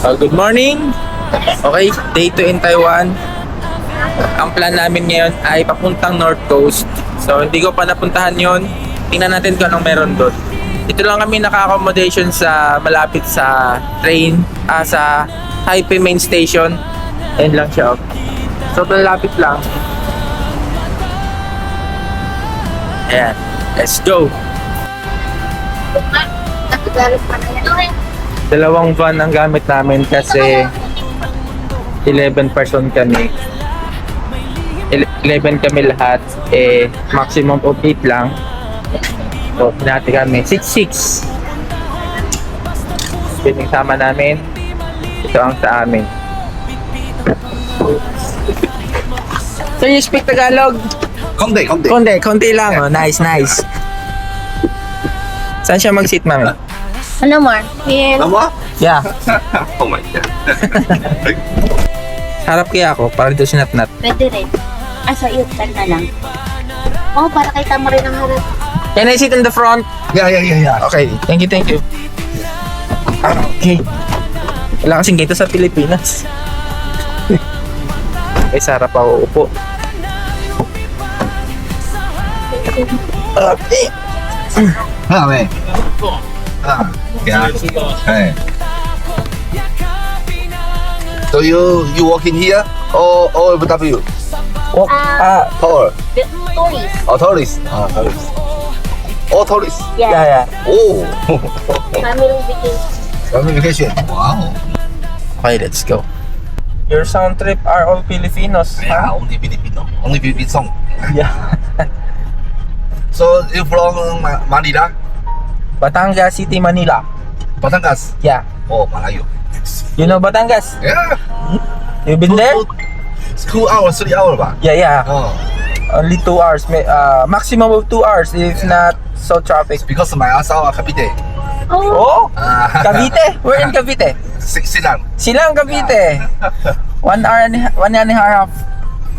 Good morning! Okay, day 2 in Taiwan. Ang plan namin ngayon ay papuntang North Coast. So, hindi ko pa napuntahan yon. Tingnan natin kung anong meron doon. Dito lang kami naka-accommodation sa malapit sa train, sa Taipei Main Station. Ayun lang siya. So, malapit lang. Ayan, let's go! Dalawang van ang gamit namin kasi 11 person kami. 11 kami lahat, maximum of 8 lang. So, pinati kami 6-6. Pinagsama namin. Ito ang sa amin. So, you speak Tagalog? Konti lang. Oh. Nice. Saan siya mag-sit, mami? Ano more? Here. Yeah. Oh my god. Harap kaya ako para dito sinatnat. Pwede rin. Sa yutan na lang. Para kita mo rin ang harap. Can I sit in the front? Yeah. Okay, thank you. Okay. Wala kasing ganito sa Pilipinas. Okay, sa harap ako upo. Okay. Yeah. Hey. So you working here or W? Walk, Tour? Tourist. Tourist. Tourist. Oh, tourist. yeah. Oh. Family vacation. Family vacation. Wow. Okay, let's go. Your sound trip are all Filipinos, Yeah, huh? only Filipino. Only Filipino song. Yeah. So you from Manila? Batangas City, Manila. Batangas? Yeah. Oh, Malayo. You know Batangas? Yeah. You been there? 2 hours, 3 hours ba? Yeah. Oh. Only 2 hours. Maximum of 2 hours if not so traffic. Because my asawa Cavite. Oh, Cavite? We're in Cavite. Silang. Silang Cavite. 1 hour and 1.5 hours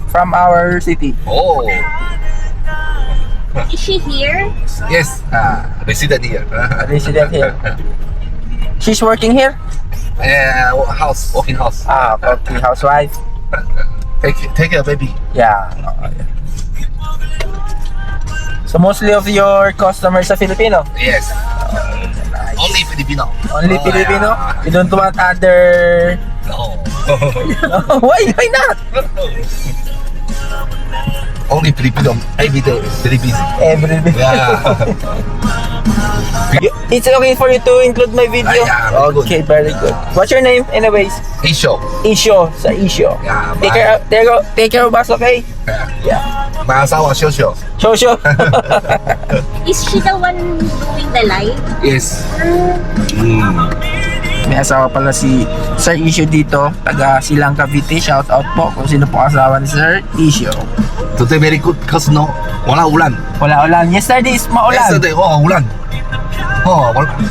from our city. Oh. Is she here? Yes. Resident here. Resident here. She's working here? House, working house. Okay, housewife. Take a baby. Yeah. So mostly of your customers are Filipino? Yes. Only Filipino. Only Oh, Filipino? yeah. You don't want other... No. Why not? Only Filipino. Every day, very busy. Every day. Yeah. It's okay for you to include my video? Yeah, very good. Okay, very good. What's your name anyways? Isyo. Isyo, sa Isyo. Yeah, Take care of us, okay? Yeah. My asawa Shosho. Shosho. Is she the one doing the live? Yes. May asawa pala si Sir Isyo dito, taga Silang Cavite. Shout out po kung sino po asawa ni Sir Isyo. Today very good because no, wala ulan. Wala ulan. Yesterday is maulan. Yesterday, ulan.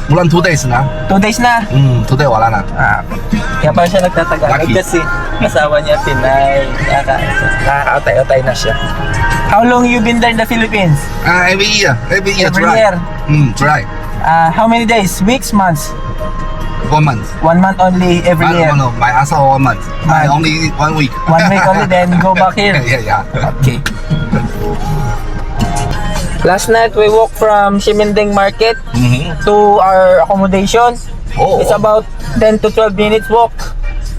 Ulan 2 days na. 2 days na. Today wala na. Kaya pala siya nagtatagalog Lucky. kasi asawa niya Pinay. Nakakautay-utay na siya. How long you been there in the Philippines? Every year Every try. year. Try. How many days? Weeks? Months? 1 month. 1 month only every year. No, my asawa 1 month. I Man. only 1 week. 1 week only, then go back here. Yeah. Okay. Last night we walked from Shiminding Market to our accommodation. Oh. It's about 10 to 12 minutes walk.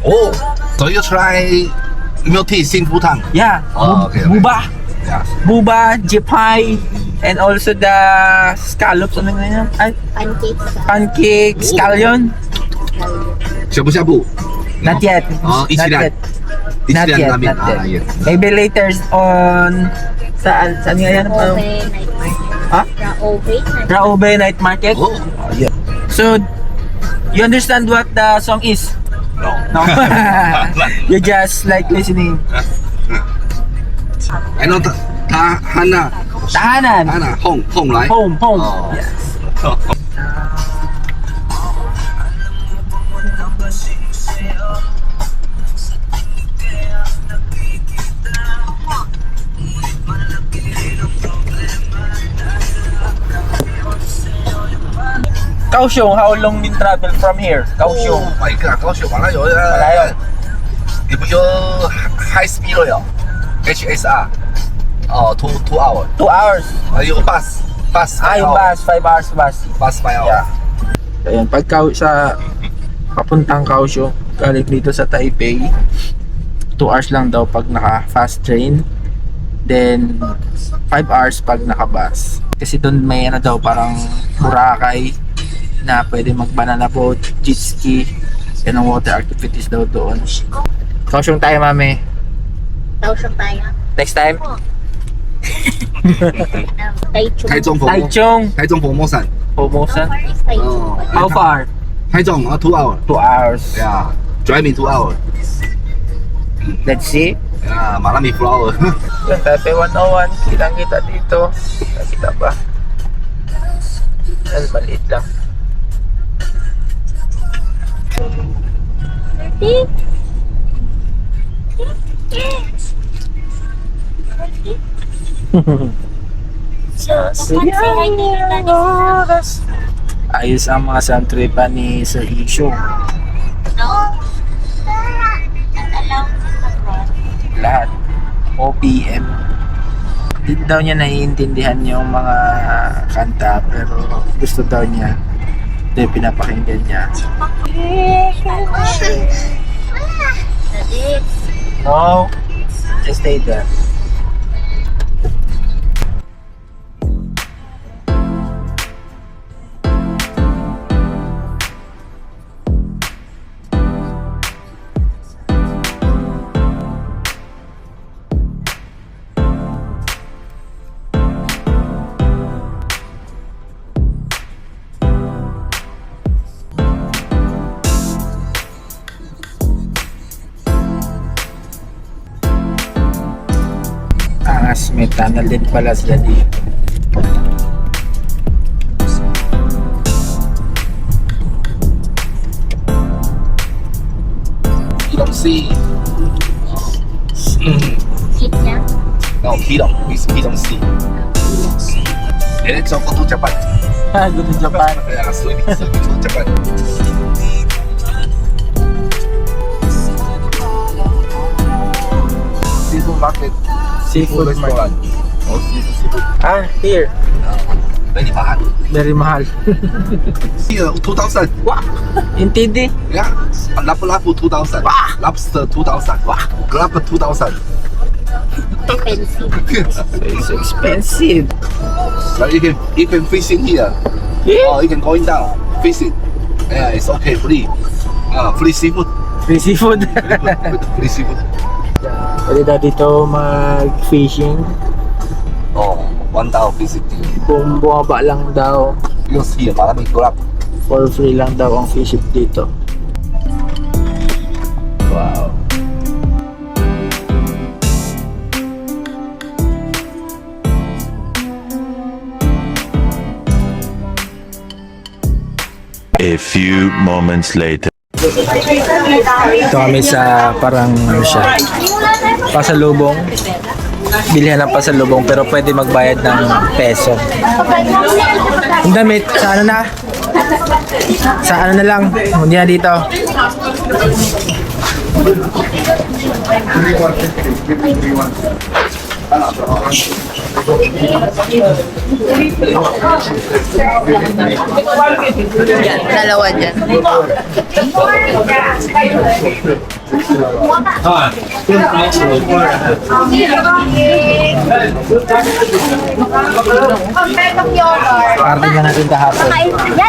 Oh. So you try milk tea, Sinfutang. Yeah. Oh, okay. Buba. Yeah. Buba, jipay, and also the scallops. Ano nga yan? Ay, Pancakes. pancake, scallion. Shabu-shabu. Not yet. Oh, Not Ichiran. yet. Not Ichiran yet. namin. Not yet. Yes. Maybe later on saan nga yan? Raobe night market. Ha? Raobe night. Raobe Night Market. Oh. Yeah. So, you understand what the song is? No. No? You just like listening. Ano Hana. Tahanan. Hana. Home, right? Home. Oh. Yes. Kaohsiung, how long you travel from here? Kaohsiung. Oh my god, 高雄完了有 Malayo. 有 high speed 了 HSR 哦 2 hour Two hours. 有 bus Yung bus, 5 hours bus. bus 5 hour Yeah. Ayan, pagka sa papuntang Kaohsiung, galing dito sa Taipei, 2 hours lang daw pag naka fast train. Then 5 hours pag naka bus. Kasi doon may ano daw parang Boracay na pwede mag banana boat, jet ski, yan ang water activities daw doon. Kaohsiung tayo, mami. Tausan tayo. Next time? Taichung. 台中 Taichung, 台中 Formosan Formosan. Where is Taichung? Oh. How far? 台中 2 hour 2 hours. yeah driving 2 hour Let's see. yeah Marami flower Yan, Taipei 101. Kitang-kita dito. Kita ba? Yan, maliit lang. Ayos ang mga santripa ni Sir Isyo. Lahat. OPM. Hindi daw niya naiintindihan yung mga kanta pero gusto daw niya. Ito yung pinapakinggan niya. No. Just stay there. Angas, may tunnel din pala sila dito. Pidong Sea Seat niya. no Pidong is Pidong Sea diretso go to Japan Ha, good in Japan. yeah swimming to Japan seafood market Seafood market. restaurant oh seafood Ah, here. very mahal Very mahal. here 2,000 Wow! Intindi? yeah lapu-lapu 2,000 lobster 2,000 crab 2,000 Expensive. It's expensive. but you can fishing here or you can going down fishing yeah it's okay free free seafood Free seafood. free seafood Pwede daw dito mag-fishing. oh 1,000 visit Kung bumaba lang daw, because here maraming crab for free lang daw ang fishing dito. Wow. A few moments later. Ito kami sa parang ano siya, pasalubong. Bilihan ng pasalubong pero pwede magbayad ng peso. Ang damit, sa ano na? Sa ano na lang, hindi na dito. Yan, dalawa dyan. Party na natin kahapon.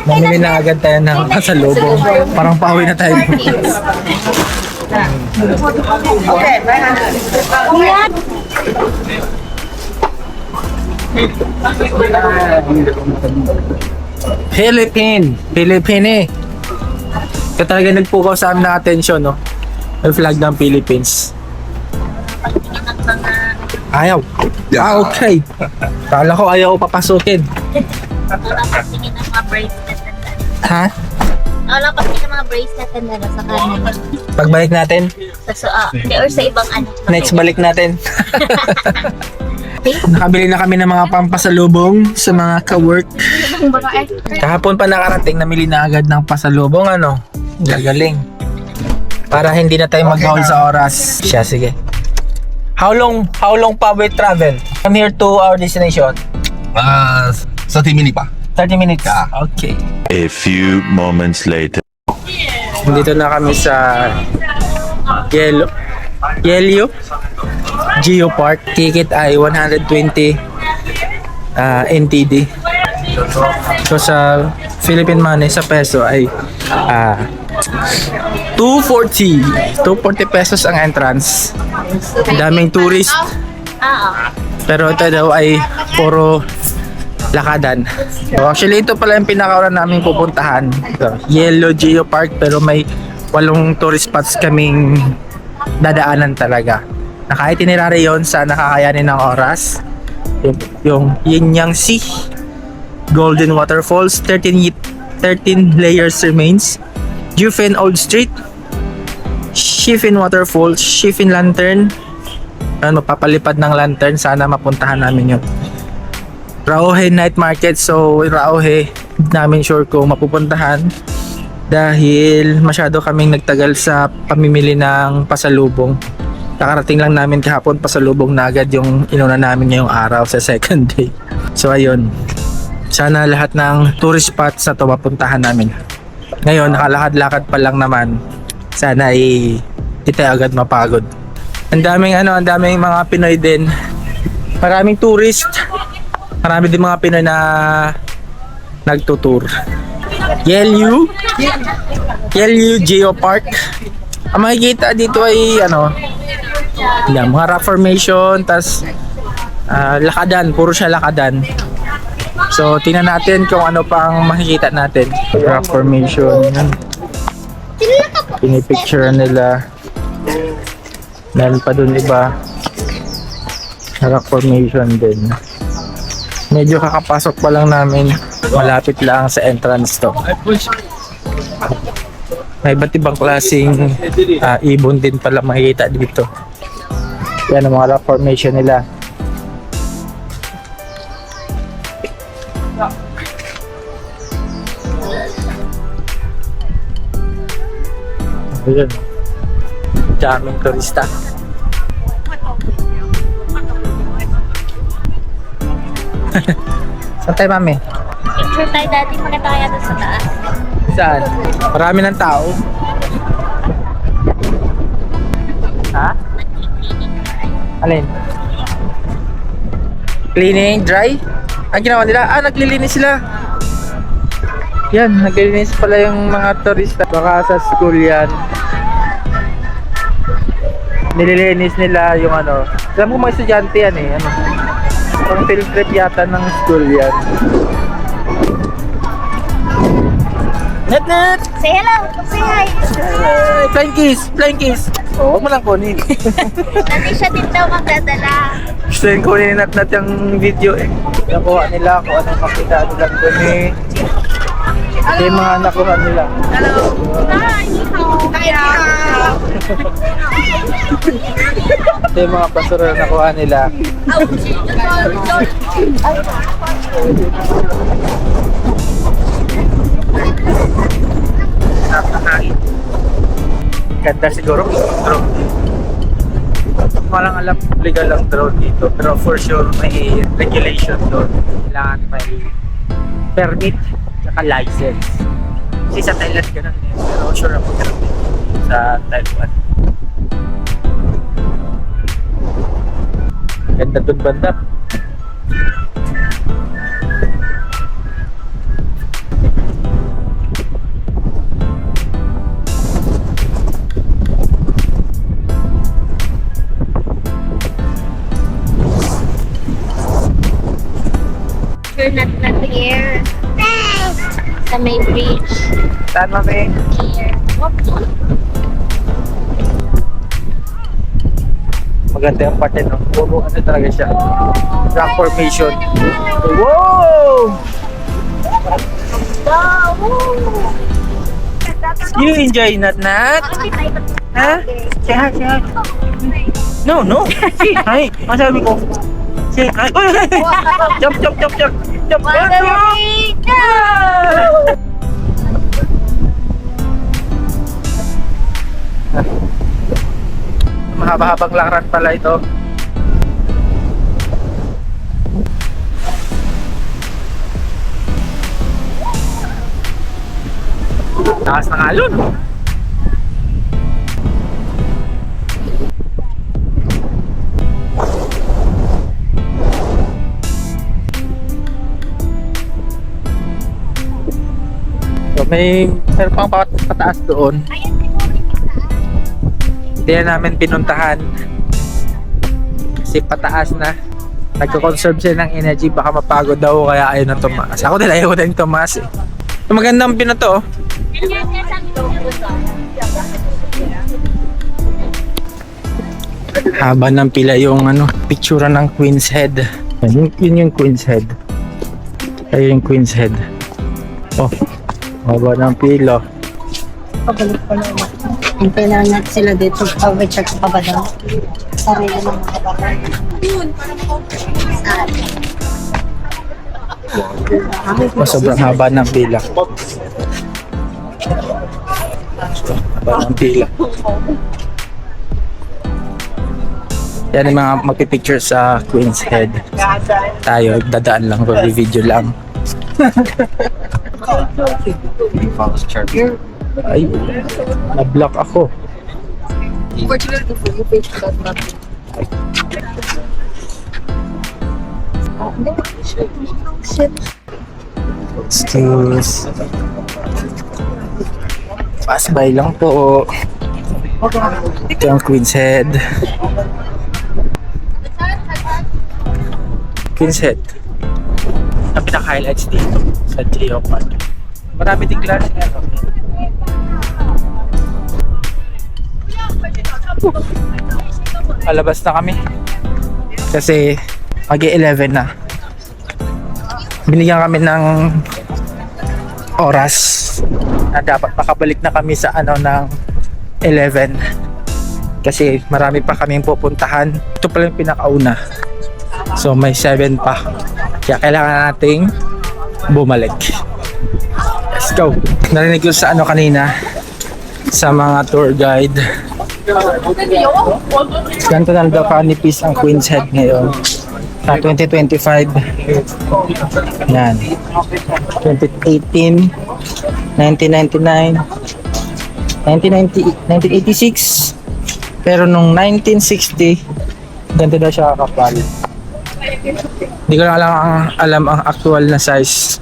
Bumili na agad tayo ng pasalubong. Parang pauwi na tayo. Philippine. Ito talaga nagpukaw sa amin ng atensyon, no? Yung flag ng Philippines. Ayaw. Ah, okay. Kala ko ayaw ko papasukin. Wala pa tingin ng mga bracelet and Ha? wala pa tingin ng mga bracelet and sa kanila. Pagbalik natin, Or sa ibang ano. next balik natin. Nakabili na kami ng mga pampasalubong sa mga ka-work. Kahapon pa nakarating, namili na agad ng pasalubong, ano? Gagaling. Para hindi na tayo mag-haul sa oras. Siya, sige. How long pa we travel? From here to our destination? 30 minutes pa. 30 minutes? Yeah. Okay. A few moments later. Dito na kami sa Yellow Geopark. Ticket ay 120 NTD. So sa Philippine money, sa peso ay 240 pesos ang entrance. Daming tourist. Pero ito daw ay puro lakadan. So actually ito pala yung pinakauna namin pupuntahan. So, Yellow Geopark, pero may 8 tourist spots kaming dadaanan talaga. Na kahit itinerary yun sa nakakayanin ng oras. Yung Yin Yang Sea, Golden Waterfalls, 13 layers remains, Jufen Old Street, Shifin Waterfalls, Shifin Lantern. Papalipad ng lantern, sana mapuntahan namin yun. Rauhe Night Market. So Rauhe namin sure kung mapupuntahan dahil masyado kaming nagtagal sa pamimili ng pasalubong. Nakarating lang namin kahapon, pasalubong na agad yung inuna namin ngayong araw sa second day. So ayun, sana lahat ng tourist spots na to mapuntahan namin. Ngayon nakalakad-lakad pa lang naman, sana di tayo agad mapagod. Ang daming mga Pinoy din, maraming tourist. Marami din mga Pinoy na nagtutour. Yellow Geopark. Ang makikita dito ay mga rock formation, tas lakadan, puro siya lakadan. So tingnan natin kung ano pang makikita natin. Rock formation, yan. Pinipicture nila. Meron pa dun iba. Rock formation din. Medyo kakapasok pa lang namin. Malapit lang sa entrance to. May iba't ibang klaseng ibon din pala makikita dito. Yan ang mga rock formation nila. Ayan. Daming turista. Saan tayo, mami? Picture tayo, daddy. Pakita kaya doon sa taas. Saan? Marami ng tao. Ha? Alin? Cleaning, dry? Ang ginawa nila? Naglilinis sila. Yan, naglilinis pala yung mga turista. Baka sa school yan. Nililinis nila yung alam mo mga estudyante yan eh. Pang field trip yata ng school yan. Net! Say hello! Say hi! Flying kiss! Huwag mo lang kunin. Dati siya din daw magdadala. Gusto rin kunin ni Nat yung video eh. Nakuha nila kung anong makita nila doon eh. Ito yung mga nakuha nila. Hello! Hi! Ito yung mga basura na nakuha nila. Napakain. Ganda siguro drone. Walang alam legal ang drone dito, pero for sure may regulation doon. Kailangan may permit at license. Kasi sa Thailand ganun eh, pero sure ako ganun sa Taiwan. Ganda doon banda. You're not here. Sa may bridge. Saan mami? Here. Maganda yung parte no. Puro talaga siya. Rock formation. Wow! You enjoy Nat? Ha? Say hi, say hi. No. Say hi. Masabi ko. Okay. Ay, jump. Jump. Mahaba-habang laran pala ito. Taas ng alon. So meron pang pataas doon. Hindi na namin pinuntahan kasi pataas na. Nagko-conserve siya ng energy, baka mapagod daw kaya ayaw na tumaas. Ako din ayaw din tumaas eh. Magandang pino to. Haba ng pila yung picture ng Queen's Head. Yun yung Queen's Head. Ayun yung Queen's Head. Oh, haba ng pila. Pabalik pa naman. Hintay na natin sila dito. Pag-check pa ba daw? Sarili ng mga baka. Sobrang haba ng pila. Haba ng pila. Yan yung mga magpipicture sa Queen's Head. Tayo, dadaan lang, video lang. Ay, na-block ako. Fortunately for you, page does not. Excuse. Pass by lang po. Ito ang Queen's Head. Queen's Head. Ang pinaka-highlights dito sa Geopark. Marami ding klase nga. Palabas na kami. Kasi mag-11 na. Binigyan kami ng oras na dapat makabalik na kami sa ng 11 kasi marami pa kaming pupuntahan. Ito pala yung pinakauna, so may 7 pa, kaya kailangan nating bumalik. Let's go. Narinig ko sa kanina sa mga tour guide, ganito na daw kanipis ang Queen's Head ngayon sa 2025. Yan. 2018, 1999, 1986. Pero nung 1960, ganito daw siya kakapal. Hindi ko lang alam ang actual na size.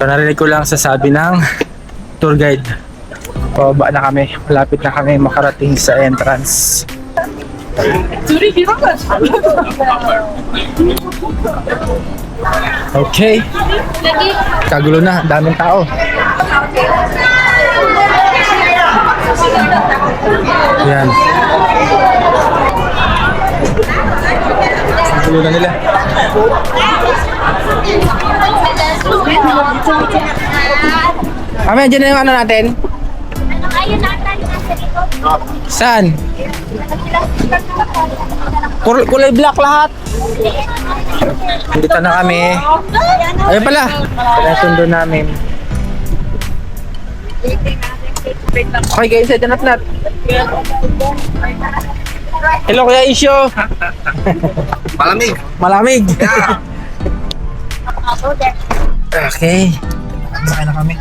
So narinig ko lang sa sabi ng tour guide. Pababa na kami. Malapit na kami makarating sa entrance. Okay. Kagulo na, daming tao. Yan. Kagulo na nila. Kami, dyan na yung natin. Ayun na tayo nasa dito. Saan? Kulay black lahat. Dito na kami. Ayun pala. Pinasundo namin. Okay guys, ito na. Hello Kuya Isyo. Malamig. Malamig. Okay. Saka na kami.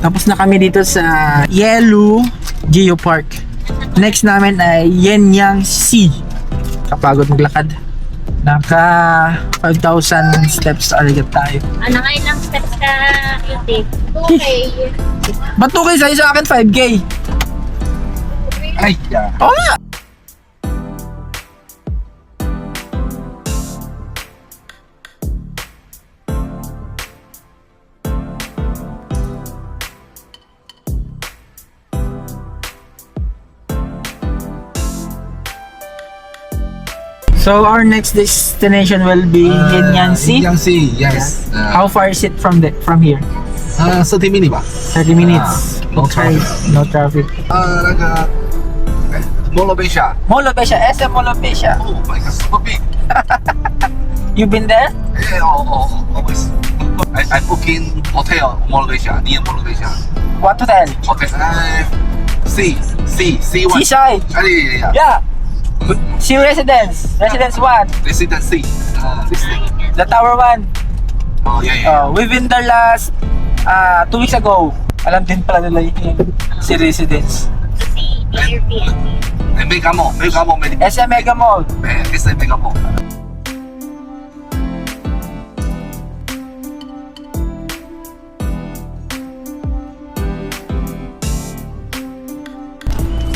Tapos na kami dito sa Yellow Geopark. Next namin ay Yenyang Sea. Kapagod maglakad. Naka 5,000 steps agad tayo. Ano ngayon lang steps ka, Cutie? Okay. Ba't 2K sa'yo, sa akin 5K? Ay, yeah. Oo nga! So our next destination will be Yenyang Sea. Yenyang Sea, yes. How far is it from here? 30 minutes ba? 30 minutes. No Okay, no traffic. なんか Mall of Asia. Mall of Asia, SM Mall of Asia. Oh my god, super big. You been there? Yeah, always. I book in hotel Malaysia, near Malaysia. What hotel? Hotel. C1. Seaside. Yeah. Yeah. Sea Residence. Residence 1. Residency. This thing. The Tower 1. Oh, yeah. We've been there last 2 weeks ago. Alam din pala nila yung Sea Residence. And Mega Mall. SM Mega Mall. It's a Mega Mall.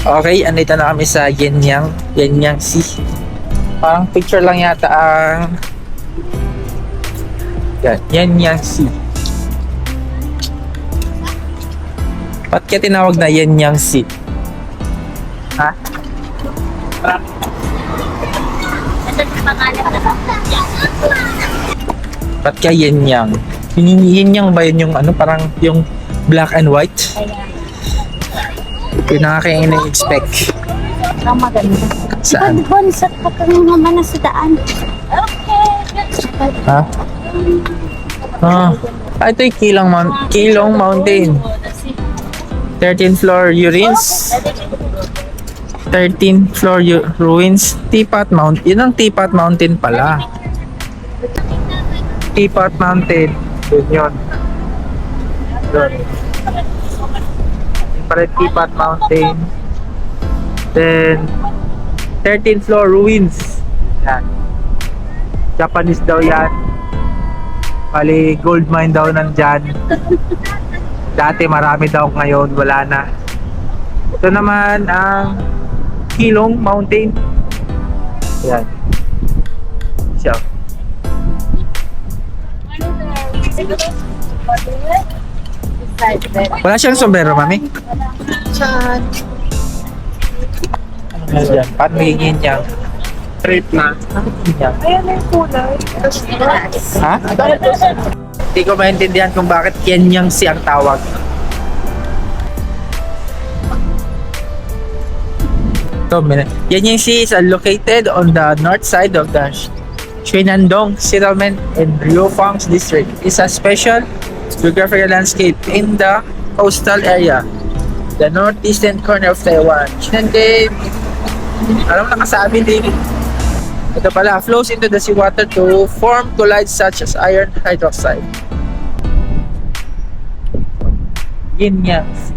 Okay, andito na kami sa Yenyang Sea. Parang picture lang yata ang Yenyang Sea. Ba't kaya tinawag na Yenyang Sea? Ha? Ba't kaya Yenyang? Yenyang ba yun yung ano, parang yung black and white? Yun ang aking ina-expect. Ang maganda. Saan? Sa pagkakaroon naman na sa daan. Ha? Ito yung Kilong Mountain. 13th floor ruins. 13th floor ruins. Teapot Mountain. Yun ang Teapot Mountain pala. Teapot Mountain. Yun. Doon. Para Teapot Mountain. Then 13th floor ruins. Yan. Japanese daw yan. Bali gold mine daw nandyan. Dati marami daw, ngayon wala na. Ito naman ang Kilong Mountain. Yan. Siya. Wala siyang sombrero, mami? Chan. Ano meron dyan? Paano magiging niya? Trip na. Niya. Ayan na yung kulay. Ha? Hindi ko maintindihan kung bakit Yenyang Sea ang tawag. So, Yenyang Sea is located on the north side of the Shinandong settlement in Ryufangs district. It's a special geographical landscape in the coastal area, the northeastern corner of Taiwan. Shinandong, alam mo nakasabi din. Ito pala, flows into the seawater to form colloids such as iron hydroxide. Yenyang Sea.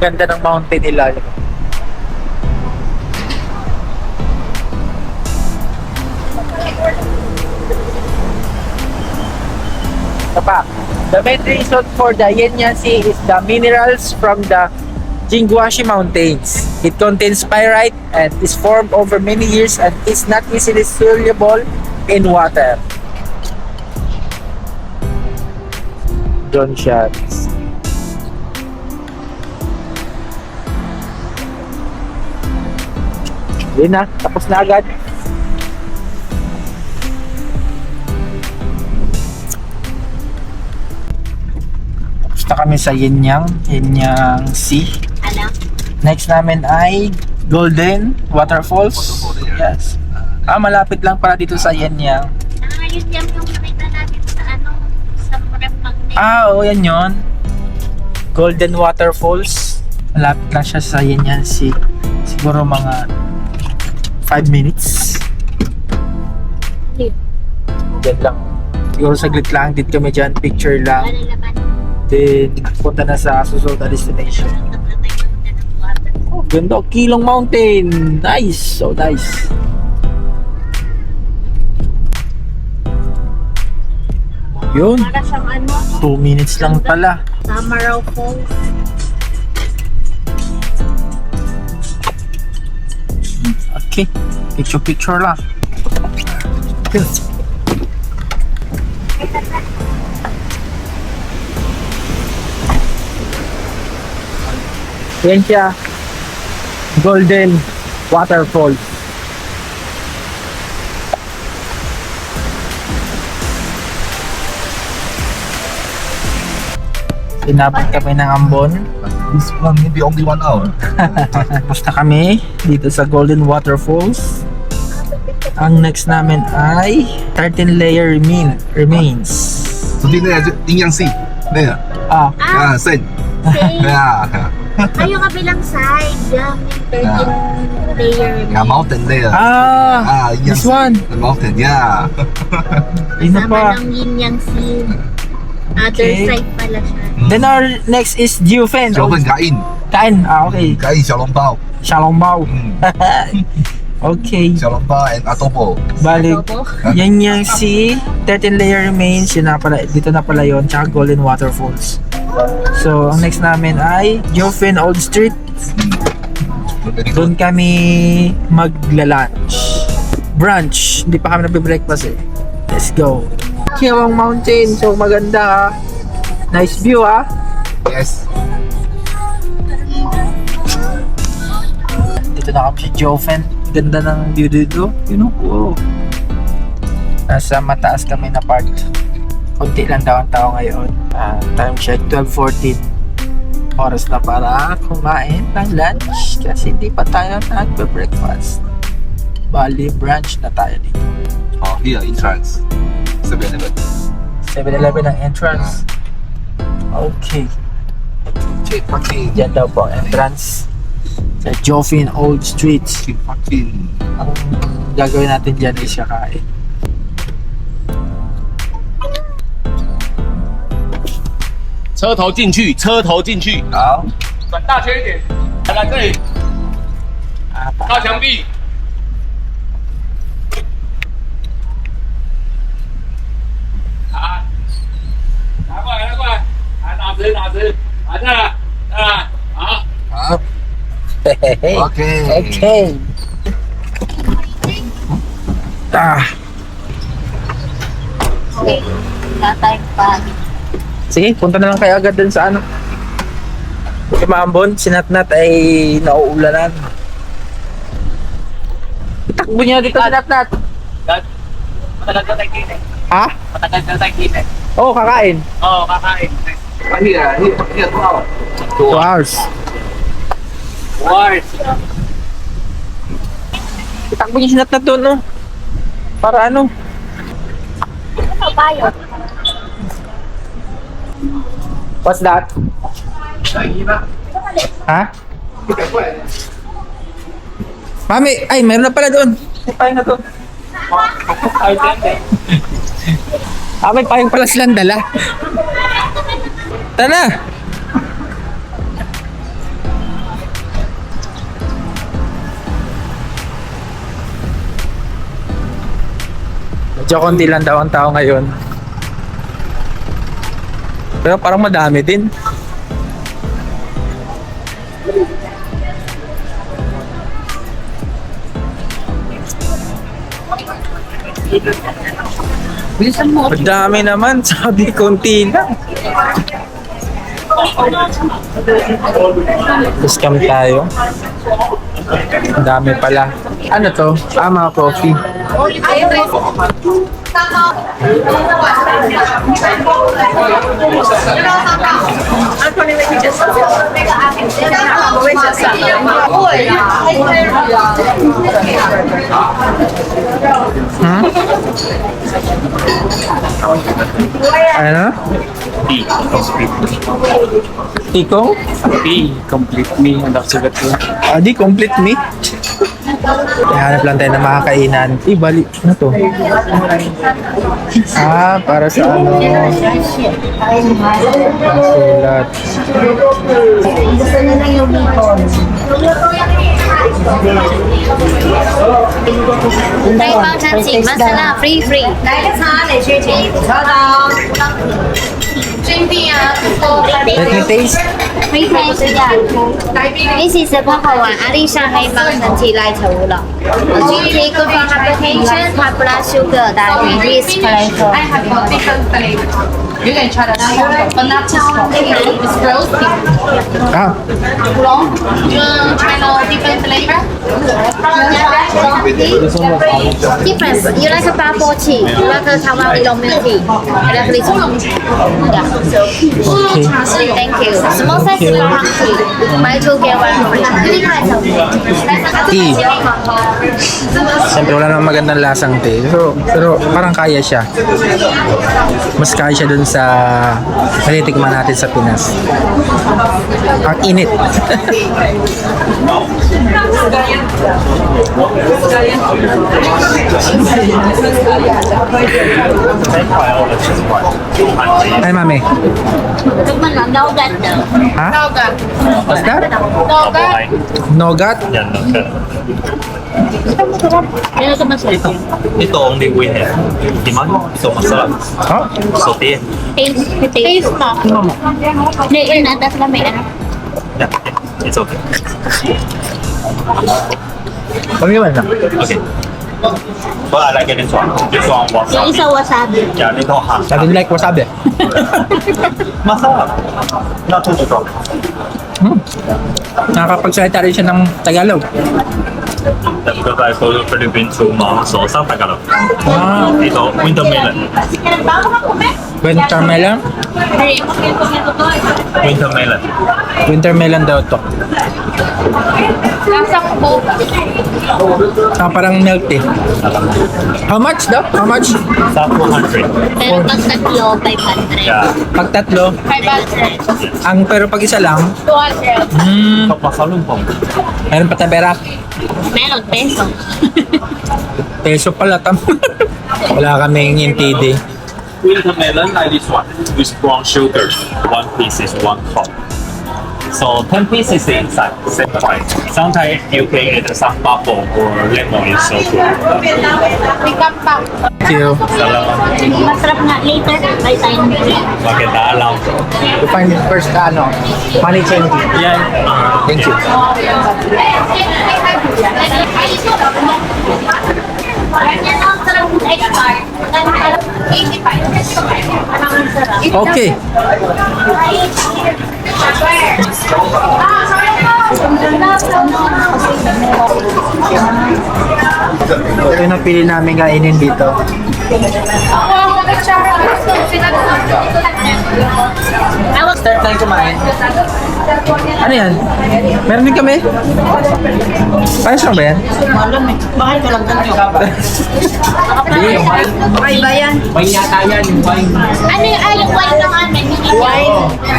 Ganda ng mountain nila. The main reason for the Yenyang Sea is the minerals from the Jingguashi Mountains. It contains pyrite and is formed over many years and is not easily soluble in water. Drone shots. Yun na, tapos na agad. Tapos na kami sa Yenyang Sea. Next namin ay Golden Waterfalls. Yes. Malapit lang pala dito sa Yenyang. Yun yung nakita natin sa sa Magnet. Oo, yan yun. Golden Waterfalls. Malapit lang siya sa Yenyang Sea. Siguro mga 5 minutes. Yan lang. Siguro saglit lang. Dito kami dyan. Picture lang. Then, punta na sa susunod na destination. Oh, ganda. Kilong Mountain. Nice. So nice. Yun. Para siyang 2 minutes lang pala. Tamaraw Falls. Okay. Picture lang. Yan siya. Golden Waterfall. Inabot kami ng Ambon. This one maybe only 1 hour. Basta kami dito sa Golden Waterfalls. Ang next namin ay 13 layer remains. So, di na yung sea. Na Ah, Yeah, sand. Same. Yeah. Ay, yung kabilang side. Yung 13 layer. Yeah, mountain there. this one. The mountain, yeah. Yun na Sama pa. ng yin yang sea. Other Okay. side pala siya. Then our next is Jiufen. 小份kain. Kain. Okay. Kain 小笼包. Xiaolongbao. Mm. Okay. 小笼包 and adobo. Balik. Adobo. Yan yung si 13 layer remains. Yun na pala, dito na pala yun. Tsaka Golden Waterfalls. So, ang next namin ay Jiufen Old Street. Very good. Doon kami magla-lunch. Brunch. Hindi pa kami nagbe-breakfast eh. Let's go. Kiawang Mountain. So, maganda ha. Nice view ha. Yes. Dito na kami sa Jiufen. Ganda ng view dito. You know, wow. Nasa mataas kami na part. Kunti lang daw ang tao ngayon. Time check 12:14. Oras na para kumain ng lunch kasi hindi pa tayo nagbe-breakfast. Bali, brunch na tayo dito. Oh, here entrance. 7-Eleven. 7-Eleven ang entrance. Okay. Check parking. Diyan daw po ang entrance sa Jiufen Old Street. Check parking. Ang gagawin natin dyan is kakain.车头进去，好。转大圈一点，来这里，Ah,靠墙壁。啊，拿过来，拿过来，来打直，打直，来再来，再来，好。好。 Okay. Okay. Okay. Okay. Tatay pa. Sige, punta na lang kayo agad dun sa ano. Kay Maambon, si Natnat ay nauulanan. Itakbo niya dito si Natnat. Matagal na tayo kine. Ha? Matagal na tayo kine. Oo, kakain. Oo, kakain. Here, 2 hours. 2 hours. Wars. Itakbo niya si Natnat doon, no? Para ano? Ano tayo? What's that? Ha? Mami, ay, meron na pala doon. May payong na doon. May payong pala silang dala. Tara! Medyo konti lang daw ang tao ngayon. Pero parang madami din. Bilisan mo. Madami naman, sabi konti lang. Scam tayo. Ang dami pala. Ano to? Mga coffee. Ano? Tikong? Complete me. Ang nakasulat ko. Di complete me. Hanap lang tayo ng makakainan. Bali. Ano to? Para sa ano? Sulat. Gusto na lang yung bacon. 可以帮餐请 masala free free。来个茶嚟雪前，茶到。金币啊， Let me taste. free taste 呀。This is 不好玩，阿丽莎黑帮神奇奶茶乌龙。GT good for hypertension, high blood sugar, diabetes, cholesterol. I have a different flavor. You can try the small, but not too strong. It's roasted. Long. You want to try the different flavor? Difference. You like a bubble tea. You like a Taiwan oolong milk tea. You like this one. Yeah. Okay. Thank you. Small size black tea. Buy two get one free. Tea. Siyempre wala namang magandang lasang tea. Pero parang kaya siya. Mas kaya siya dun sa natitikman natin sa Pinas. Ang init. Ay, mami. Nougat daw. Ha? What's that? Nougat? Yan, okay. Ano ito masarap? Ito only we have. Timan, ito masarap. Oh? Saute. Taste mo. Hindi, yun atas lang may ano. Yeah, it's okay. Pag-iwan na. Okay. But I like this one. This one Yung wasabi. isa wasabi. Yeah, little hot. I didn't like wasabi. Masarap. Not too strong. Nakakapagsalita rin siya ng Tagalog. That's because I told you Philippines to so sa Tagalog. Ah, Ito, winter melon. winter melon. Winter melon. Winter melon daw to. Lasang coke. Ah, parang milk tea. How much daw? How much? Sa 200. Pero pag tatlo, 500. Yeah. Pag tatlo. 500. Pero pag isa lang, 200. Papasalumpong. meron pa tabera. Meron, peso. Peso pala tam. Wala kaming intindi. Winter melon like this one with brown sugar. One piece is 1 cup. So 10 pieces inside, same price. Sometimes you can add some bubble or lemon is so good. May kampak. Thank you. Salamat. Masarap nga later. Buy tayo ng Bakit naalam? To find it first, money change. Yan. Thank you. Okay. Ito yung napili namin kainin dito. Start tayo kumain. Ano yan? Meron din kami? Ayos lang ba yan? Bakit ko lang ganito? Sige. Ay, ba yan? Wine yata yan, yung wine. Ano yung wine ng amin? Wine.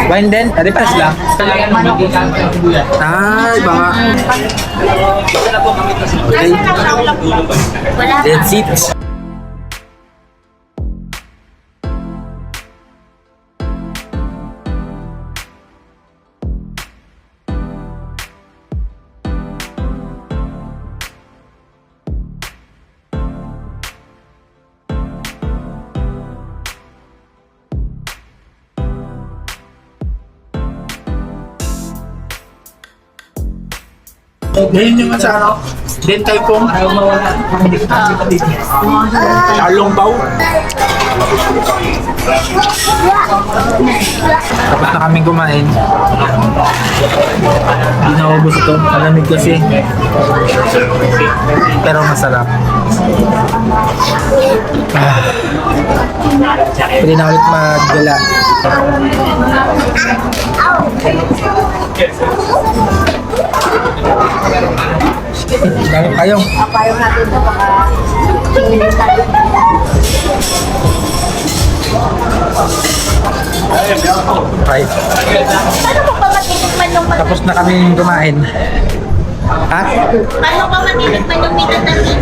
Wine din? Adi pa sila? Ay, baka. Okay. Wala pa. That's it. Ngayon naman sa ano, din tayo pong Charlong Bao. Tapos na kaming kumain. Hindi na ubos ito. Malamig kasi. Pero masarap. Pwede na ulit maggala. Dami kayo. Papayo natin ito baka tingin tayo. Right. Paano mo pa matinikman yung Tapos na kaming kumain. Ha? Paano pa matinikman yung minatanin?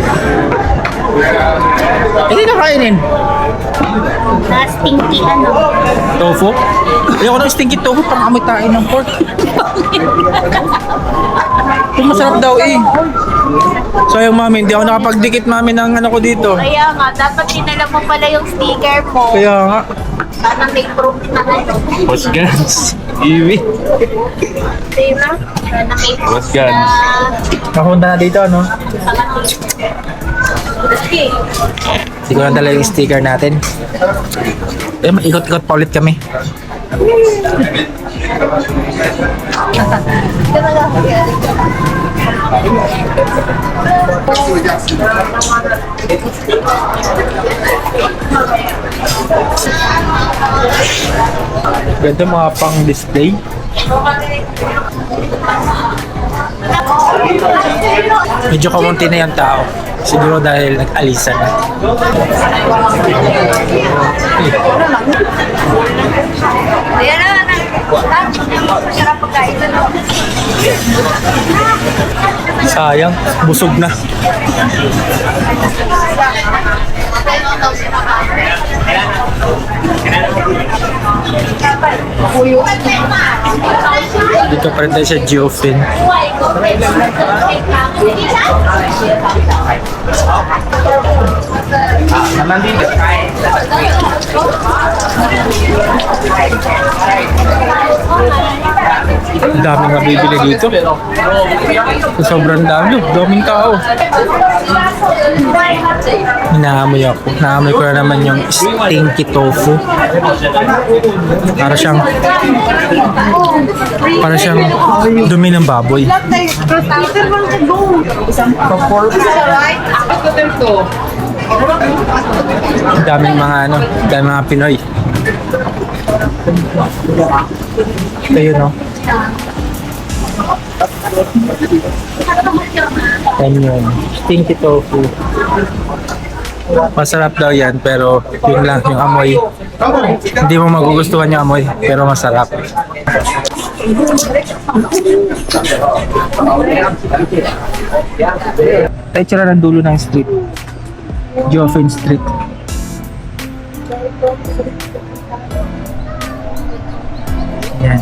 Hindi na kainin. Na stinky ano? Tofu? Ayoko ng stinky tofu pang amitain ng pork. Kung masarap daw eh. Sayang mami, hindi ako nakapagdikit mami ng ano ko dito. Kaya nga, dapat dinala mo pala yung sticker mo. Kaya nga. Para may proof na ano. What's guys? Iwi. Diba? Para may proof What's good? na... Nakapunta na dito ano? Hindi ko lang dala yung sticker natin. Eh, maikot-ikot pa ulit kami. Ganda mga pang display. Medyo kamunti na yung tao. Siguro dahil nag-alisan na. Sayang, busog na. Dito pa rin tayo sa Geofin. Ang daming nabibili dito. Sobrang daming tao. Inaamoy ako. Naamoy ko na naman yung stinky tofu. Para siyang dumi ng baboy. Daming mga Pinoy. Ayun, no? Yan yun. Stinky tofu. Masarap daw yan, pero yun lang, yung amoy. Hindi mo magugustuhan yung amoy, pero masarap. Tayo tsara ng dulo ng street. Geofin Street. Yan.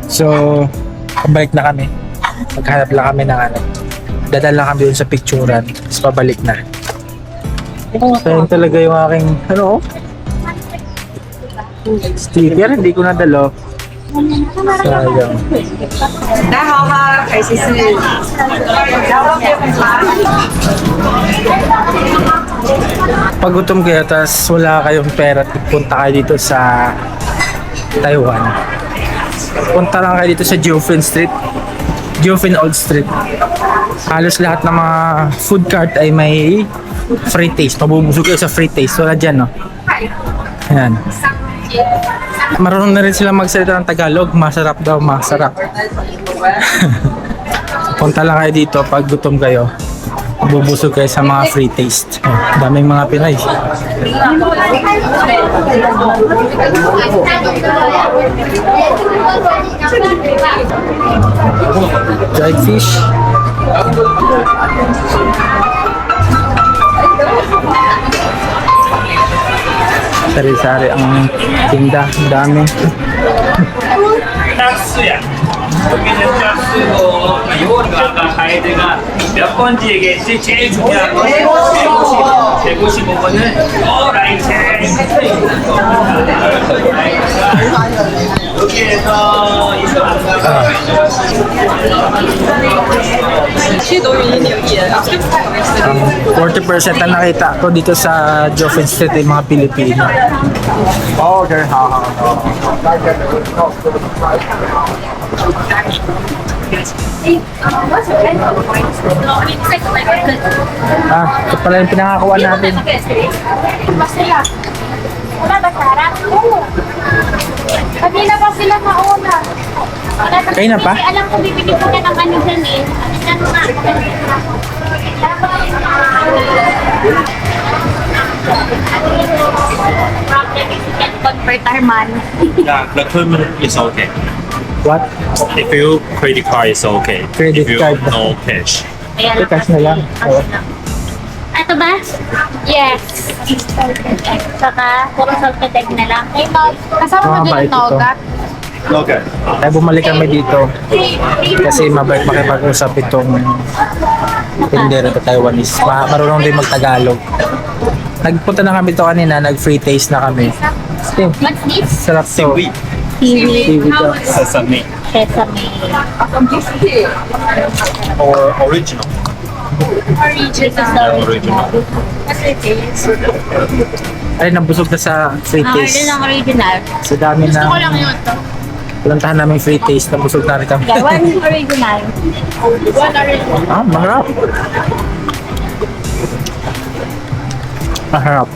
So, pabalik na kami. Maghanap lang kami ng dadal lang kami dun sa picturean. Tapos pabalik na. So, yun talaga yung aking, sticker. Hindi ko nadalo. Sayang. Pag gutom kayo, tas wala kayong pera at punta kayo dito sa Taiwan, punta lang kayo dito sa Geofin Street, Geofin Old Street. Halos lahat ng mga food cart ay may free taste. Mabubusog kayo sa free taste. Wala dyan, no? Ayan. Marunong na rin sila magsalita ng Tagalog. Masarap daw, masarap. Punta lang kayo dito pag gutom kayo. Bubusog kayo sa mga free taste. Daming mga Pinay. Dried fish. Sari-sari ang tinda. Dami. 여기는 짝수고 요거가 가이드가 몇 번지겠지 제일 중요한 건 155번은 라인 제일 밑에 있는 겁니다. 여기에서 이거 안 가고 40% na nakita ko dito sa Geofin Street ay mga Pilipino. Okay, ito pala yung pinakakuha natin. Wala ba sarap? Oo. Kanina pa sila mauna. Kayo na pa? Alam ko bibili ko na ng ano dyan eh. Ano nga? Problem is you can't convert our money. Yeah, the payment is okay. What? If you credit card is okay. Credit if you card. no cash. Ayan. Cash na lang. Ito ba? Yes. Saka, puro salted egg na lang. Kasama mo din Mabait yung toga. Okay. Kaya bumalik kami dito kasi mabait makipag-usap itong tindero to Taiwanese. Marunong din mag-Tagalog. Nagpunta na kami to kanina, nag-free taste na kami. What's this? Sarap to. Seaweed. Seaweed. Sesame. Sesame. Or original. Original. Original. What's it is? Ay, nabusog na sa free Order taste. ng original. Sa dami na Gusto ko lang yun to. pulantahan namin free taste, nabusog na rin kami. Yeah, one original. One original. Ah, maharap. Maharap.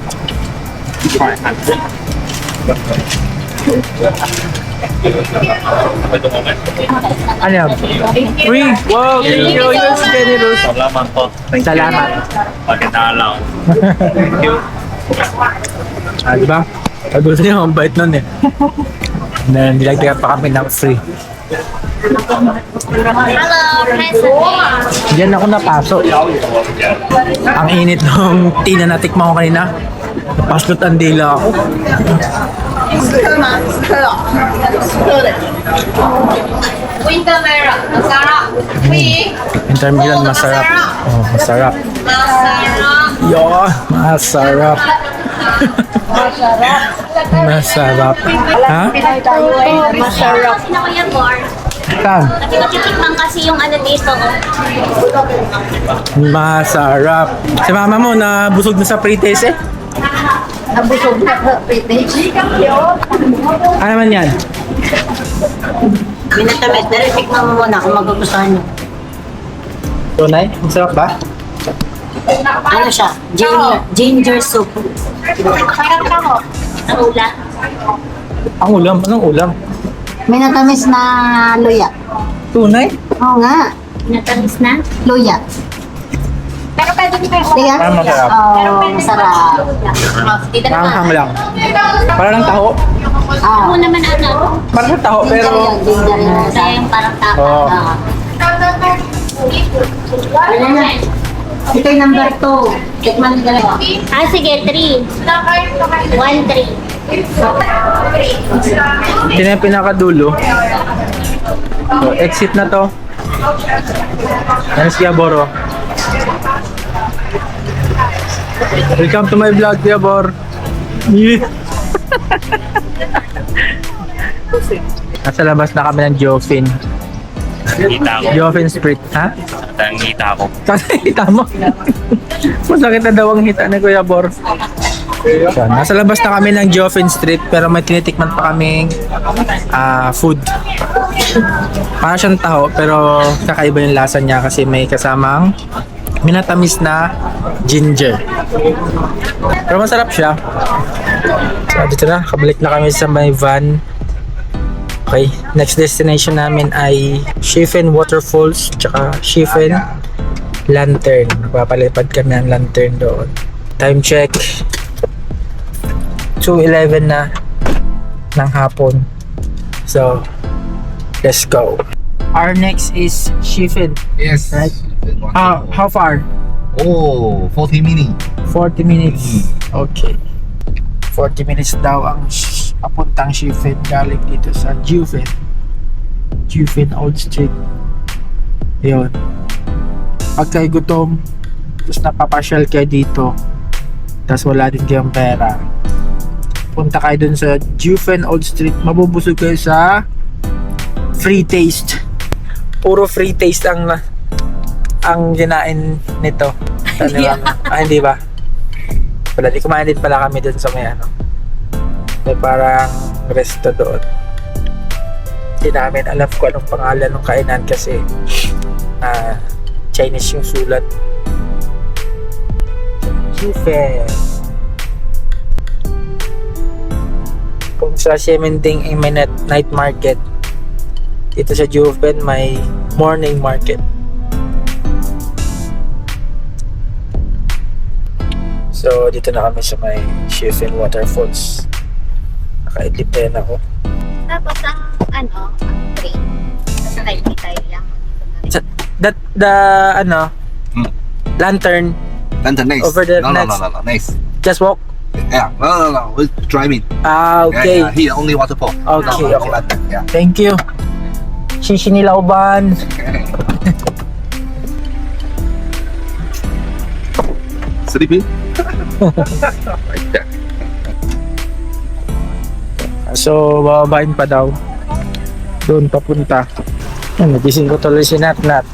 Ano yan? Free! Wow! Thank you! You're generous! Salamat po. Salamat! Pagkatalaw. Ah, diba? Gusto niyo, ang bait nun eh. Nilagdagan pa kami ng free. Hello, President. Diyan ako napasok. Ang init ng tea na natikman ko kanina. Napaslot ang dila ako. Winter melon, masarap. Quick, Intermilan masarap. Oh, masarap. masarap. Yo, masarap. Masarap. Ha? Masarap. Kasi na Kuya Bor. Saan? Nakikititikman kasi yung ano dito. Masarap. Si mama mo na busog na sa pre-taste eh. Nabusog na po, British. Ano naman yan? Minatamis na rin. Tikman mo muna kung magugustuhan nyo. Tunay? Masarap ba? Ano siya? Ginger soup. Parang ako. Ang ulan. Ang ulam? Anong ulam? Minatamis na luya. Tunay? Oo nga. Natamis na. Luya. Pero pwede nyo kayo. Luya? Parang masarap. Oo, masarap. Dito Parang naman. hang lang. Parang lang taho. Ah. Ako naman ano. Parang taho pero... Ginger yun. Kaya yung parang tapa. Oh. Ah. Ano na? Ito yung number 2. Tikman nyo dalawa. Ah, sige, 3. 1, 3. Ito na yung pinakadulo. So, exit na to. Yan si Aboro. Welcome to my vlog, Abor. Nasa labas na kami ng Jofin. Kita ko. Jofin Street, ha? Ang kita ko. Kasi hita mo. Masakit na daw ang hita ni Kuya Bor. So, nasa labas na kami ng Jofin Street pero may tinitikman pa kaming food. Parang siyang taho pero kakaiba yung lasa niya kasi may kasamang minatamis na ginger. Pero masarap siya. So, dito na. Kabalik na kami sa may van. Okay, next destination namin ay Shifen Waterfalls tsaka Shifen Lantern. Papalipad kami ng lantern doon. Time check 2:11 na ng hapon. So, let's go. Our next is Shifen. Yes. Right. How far? Oh, 40 minutes. 40 minutes. Okay. 40 minutes daw ang papuntang Shifen galing dito sa Jufen Old Street. Yun. Pag kayo gutom, tapos napapasyal kayo dito, tapos wala din kayong pera, punta kayo dun sa Jufen Old Street, mabubusog kayo sa free taste. Puro free taste ang ginain nito. Hindi ba? Wala, di kumain din pala kami dun sa may may parang resto doon. Hindi namin alam kung anong pangalan ng kainan kasi Chinese yung sulat. Jufen. Kung sa Ximending ay may night market, dito sa Jufen may morning market. So, dito na kami sa may Shifen Waterfalls. Naka-idlipen ako. Tapos ang train. Sakay tayo lang. The lantern, Lantern, nice. Over there, no, next. no, nice. just walk. Yeah, no. We're driving. Okay. Yeah, here only waterfall. Okay, No, okay. lantern, yeah. Thank you. Shishinilauban. Sleeping? So, bababain pa daw. Doon papunta. Nagising ko tuloy si Natnat.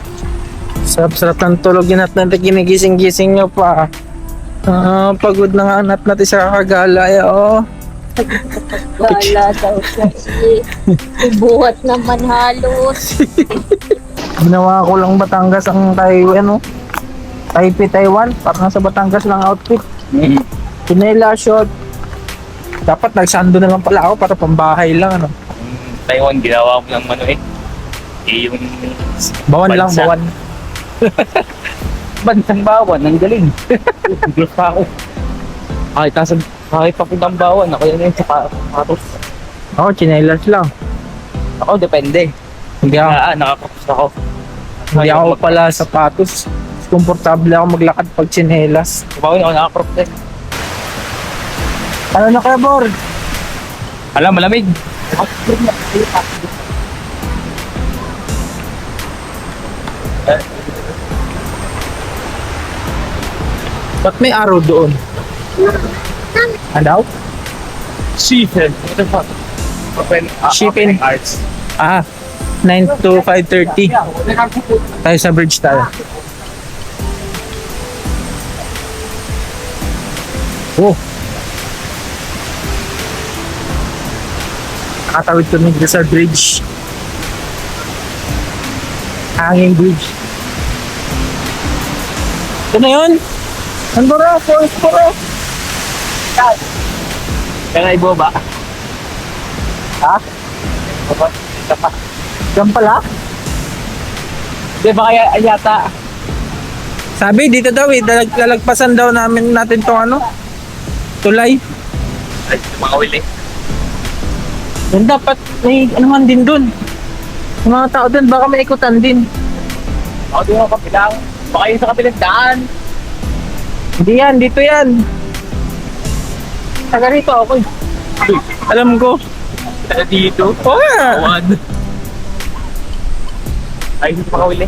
Sarap-sarap ng tulog ni Natnat. Ginigising-gising nyo pa. Pagod na nga Natnat isa kakagala. Wala daw kasi. Buhat naman halos. Ginawa ko lang Batangas ang Taipei, Taiwan. Parang nasa Batangas lang outfit. Pinela shot. Dapat nagsando na lang pala ako para pambahay lang, ano. Taiwan, ginawa ko ng ano eh. Yung Bawan lang, bansa. bawan. Bansang bawan, ang galing. Gulos pa ako. Kahit papuntang bawan, ako yun yung sapatos. Ako, chinelas lang. Ako, depende. Hindi ako, Nakakapos ako. hindi ako pala sapatos. Komportable ako maglakad pag chinelas. Kumawin ako nakakrop din. Ano na kaya, Bor? Alam, malamig. Ba't may araw doon? Ano? Shipping. Shipping. Arts. 9 to 5:30. Tayo sa bridge tayo. Oh. Nakatawid kami dito sa bridge. Hanging bridge. Ito na yun. Andora, forest puro. Kaya nga ibaba. Ha? Diyan pala? Di ba kaya yata? Sabi dito daw eh, lalagpasan daw natin tong ano, tulay. Ay, mga wili. Yan dapat may ano man din dun. Yung mga tao dun, baka may ikutan din. Ako din ako kapilang. Baka yun sa kapilang daan. Hindi yan, dito yan. Taga rito ako eh. Alam ko. Tala dito. Oo nga. Awan. Ay, hindi pa kawili.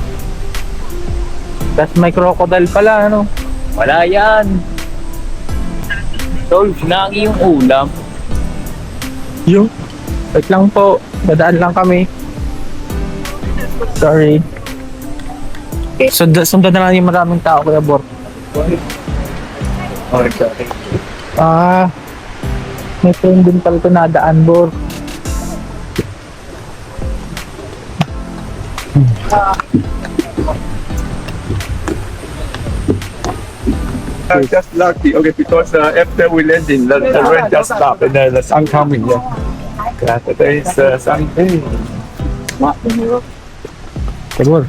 Tapos may crocodile pala, ano. Wala yan. Tol, nangi yung ulam. Yung? Wait lang po. Dadaan lang kami. Sorry. Sundan na lang yung maraming tao, Kuya Bor. Okay. May train din pala ito nadaan, Bor. Just lucky, okay, because after we land in the rain just stopped and the sun coming, yeah. Today is Sunday. Kuya Bor.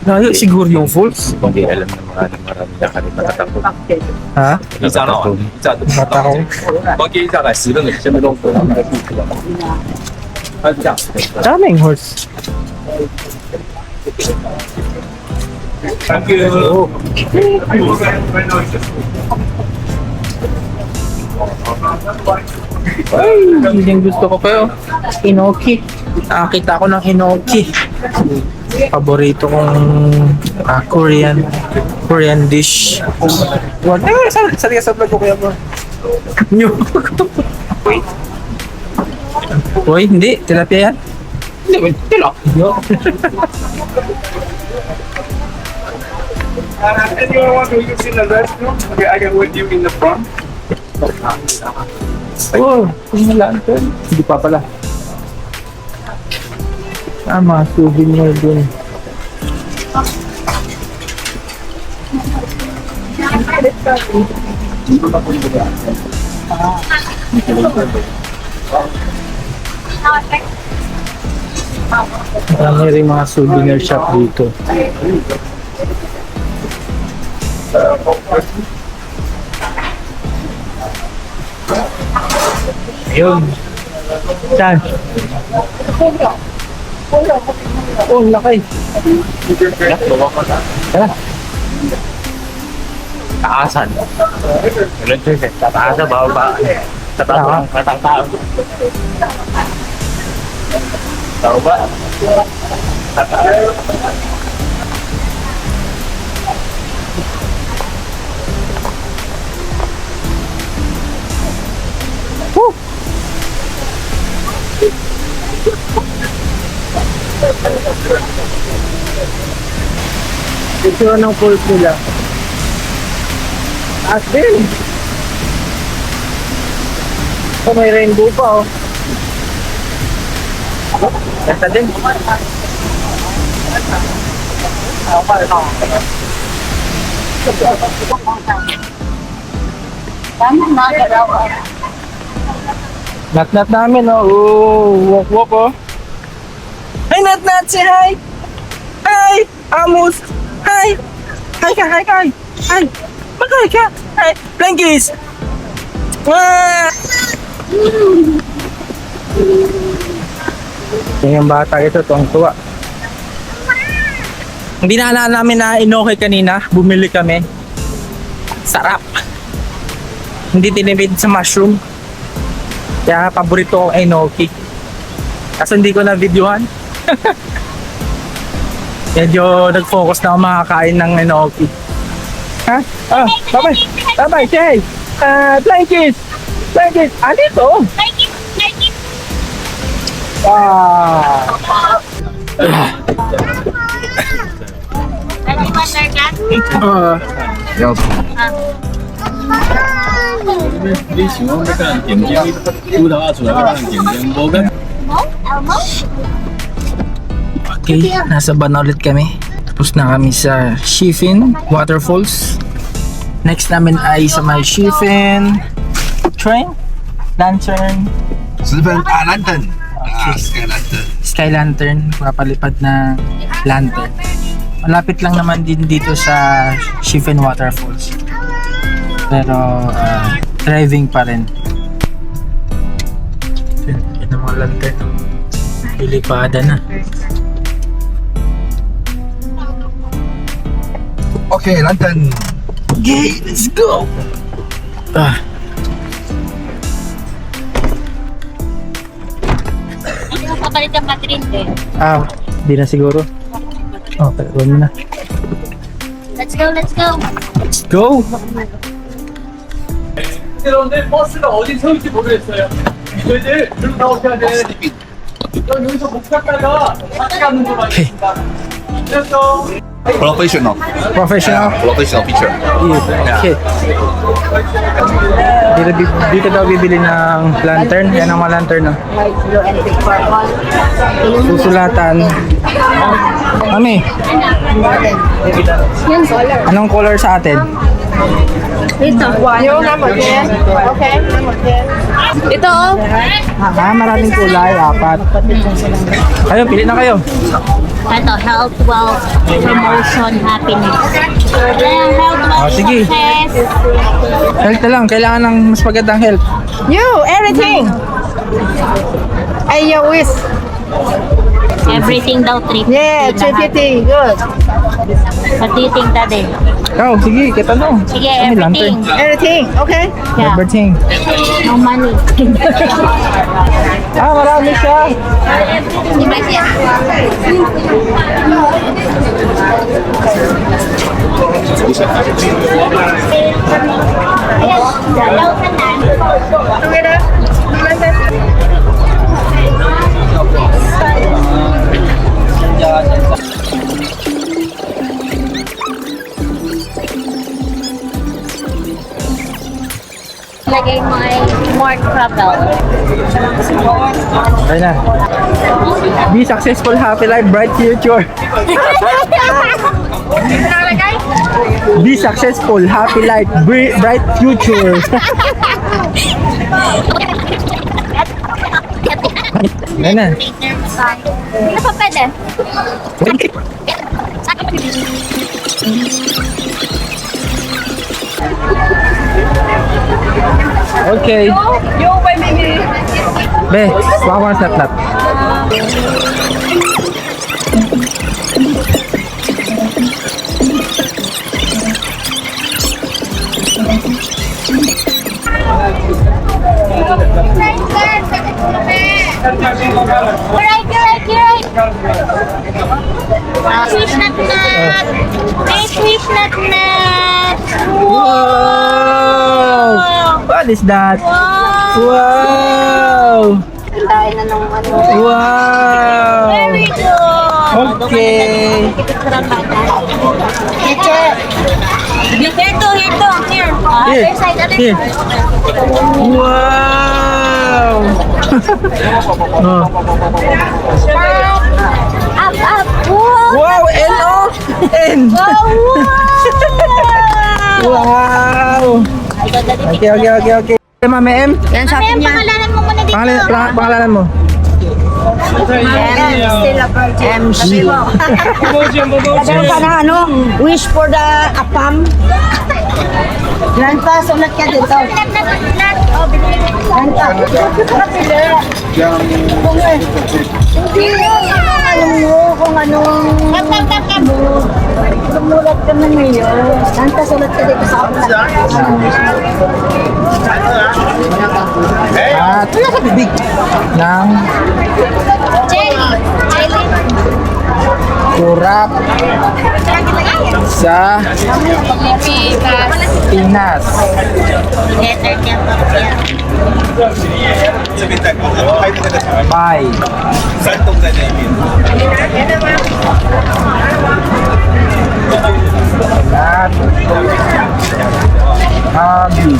Layo siguro yung falls. Hindi alam ng mga marami na kanina matatakot. Ha? Natatakot. Matakaw. 大概10分钟，10分钟。 Daming horse. Thank you. Ay, yun yung gusto ko kayo. Hinoki. Nakakita ko ng hinoki. Paborito kong Korean dish. What? Sali ka sa vlog ko kaya bro. Nyo. Uy, hindi. Tilapia yan. Hindi, tilapia. Anyone want to use in the restroom? Okay, I can wait you in the front. Oh, tingnan doon. Hindi pa pala. Mga souvenir dun. Marami rin mga souvenir shop dito. Ayun. Saan? Oh, laki. Tara. Taasan. Ilan siya eh. Tataasan, baba. Tataasan, katang-tao. Tao ba? Ito ng falls nila. Taas din. Oh, may rainbow pa oh. Ganda din. Nat-nat namin, oh. Walk, oh. Hi, Nat-nat! Say hi! Hi! Amos! Hi! Hi ka! Hi! Mag-hi ka! Hi! Blankies! Wah! Yung bata ito, tuwang-tuwa. Hindi na namin na inokay kanina. Bumili kami. Sarap! Hindi tinipid sa mushroom. Kaya paborito ko ay enoki. Kaso hindi ko na videohan. Medyo nag-focus na ako makakain ng enoki. Ha? Ah, bye-bye! Bye-bye! Say! Blankies! Blankies! Dito! Wow! Yup. 你喜欢要看点睛，拄头啊出来要看点睛，无跟。 Okay, nasa van na ulit kami. Tapos na kami sa Shifin Waterfalls. Next namin ay sa may Shifin Train Lantern Lantern. Sky Lantern. Sky Lantern. Papalipad na lantern. Malapit lang naman din dito sa Shifin Waterfalls. Pero driving pa rin. Yan ang mga lantern. Lilipada na. Okay, Lantern. Okay, let's go! Kapalit ang battery din. Di na siguro. Okay, huwag mo na. Let's go! Let's go! 그런데 버스가 어디 서 있지 모르겠어요. 저희들 들고 나오셔야 돼. 여기서 못 갔다가 같이 가는 거 맞습니다. 그래서 Professional. Professional? Professional picture. Okay. Dito daw bibili ng lantern. Yan ang mga lantern. No? White, blue, and purple. Susulatan. Mami, Yung color. anong color sa atin? Ito. Yung number 10. Okay, number 10. Ito, oh. Maraming kulay. 4. Kayo, pili na kayo. Ito, health, wealth, promotion, happiness. Ayan, health, wealth, sige. success. Health na lang. Kailangan ng mas magandang health. You, everything. And your wish. Everything daw, 350. Yeah, 350. Good. What do you think, Daddy? Ikaw, sige, kita no. Sige, Kami, everything. Everything. Okay. Yeah. Everything. No money. Marami siya. Dalaw ka na. Lagay mo ay more travel. Okay na. Be successful, happy life, bright future. Be successful, happy life, bright future. Yan na. Ano pa pwede? Okay. Be, wawan snap. Right. Swish nut. Hey, swish nut. Wow! What is that? Wow! Tayo na nung ano. Wow! Very good. Okay. Teacher. Here. Here. Other side. Here. Wow! Oh. Up. Wow. Wow! N-O! N! Wow. Wow! Okay. Ma'am M? Yan sa akin yan. Pangalanan mo muna dito. Pangalanan mo. Still a virgin. Nagkaroon ka na ano, wish for the apam. Grandpa, sulat ka dito. Grandpa. Alam mo kung anong sumulat ka na ngayon. Grandpa, sulat ka dito sa apam. Ito na sa bibig ng kurap sa Pinas. Bye. At Habi.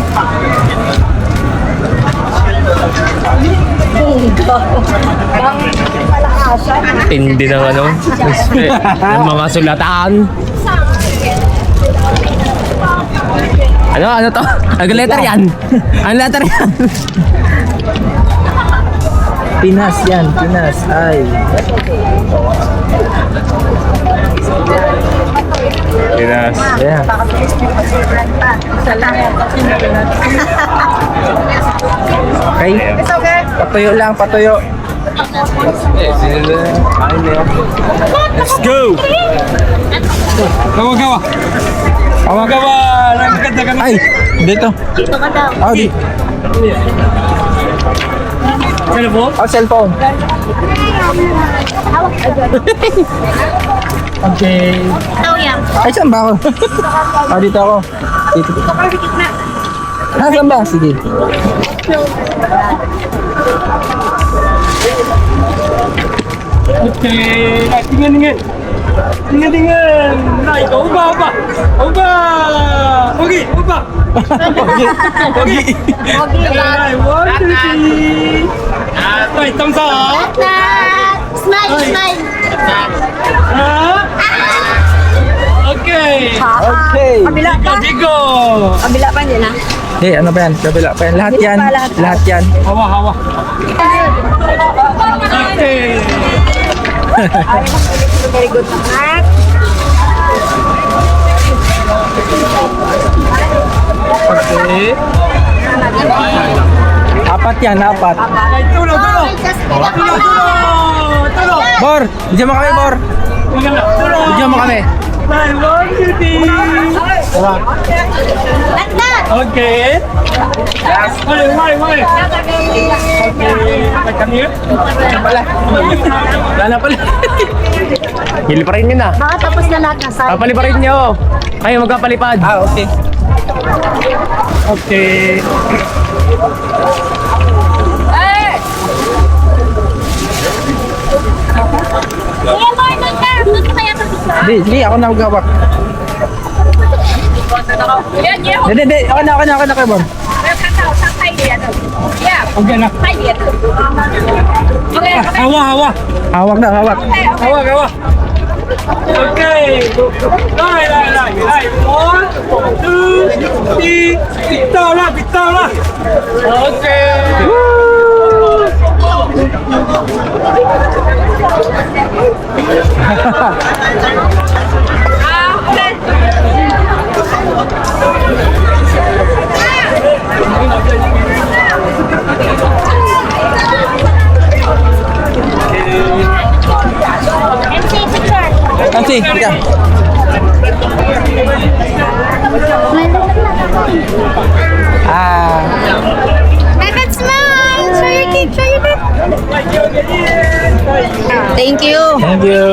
Tindi ng ano, ng mga sulatan. Ano to? Ang letter yan. Ang letter yan. Pinas yan, Pinas. Ay. Pinas. Yeah. Okay? Patuyo lang, patuyo. Let's go! Ay, dito. Oh, di. Cellphone? Oh, cellphone. Okay. Ay, saan ba ako? Dito ako. Dito. Saan ba? Sige. Okay. Tingnan. Nay, oba. Okay. Nay, 1, 2, 3. Wait, thumbs up. Smile. Okay. Okay. Kabila pa? Digo. Kabila pa din ah. Eh, ano ba yan? Kabila pa yan. Lahat yan. Lahat yan. Hawa. Okay. Very good anak. Okay. Apat yan, apat. Tulo. Bor, bigyan mo kami, Bor. Tulo. Bigyan mo kami. 1, 2, 3. Okay. Why? Okay. Come here. Wala na pala. Hili pa rin yun ah. Baka tapos na lahat ng side. Papaliparin nyo. Kayo magkapalipad. Okay. Okay. Hindi, ako na maghawak. Hindi, ako na kayo, Bor. Okay na. Hawa. Hawak na, hawak. Hawa. Okay. Lai. 1, 2, 3. Bitaw lah. Okay. Nancy, tiga. Dapat smile. Show your teeth. Thank you. Thank you.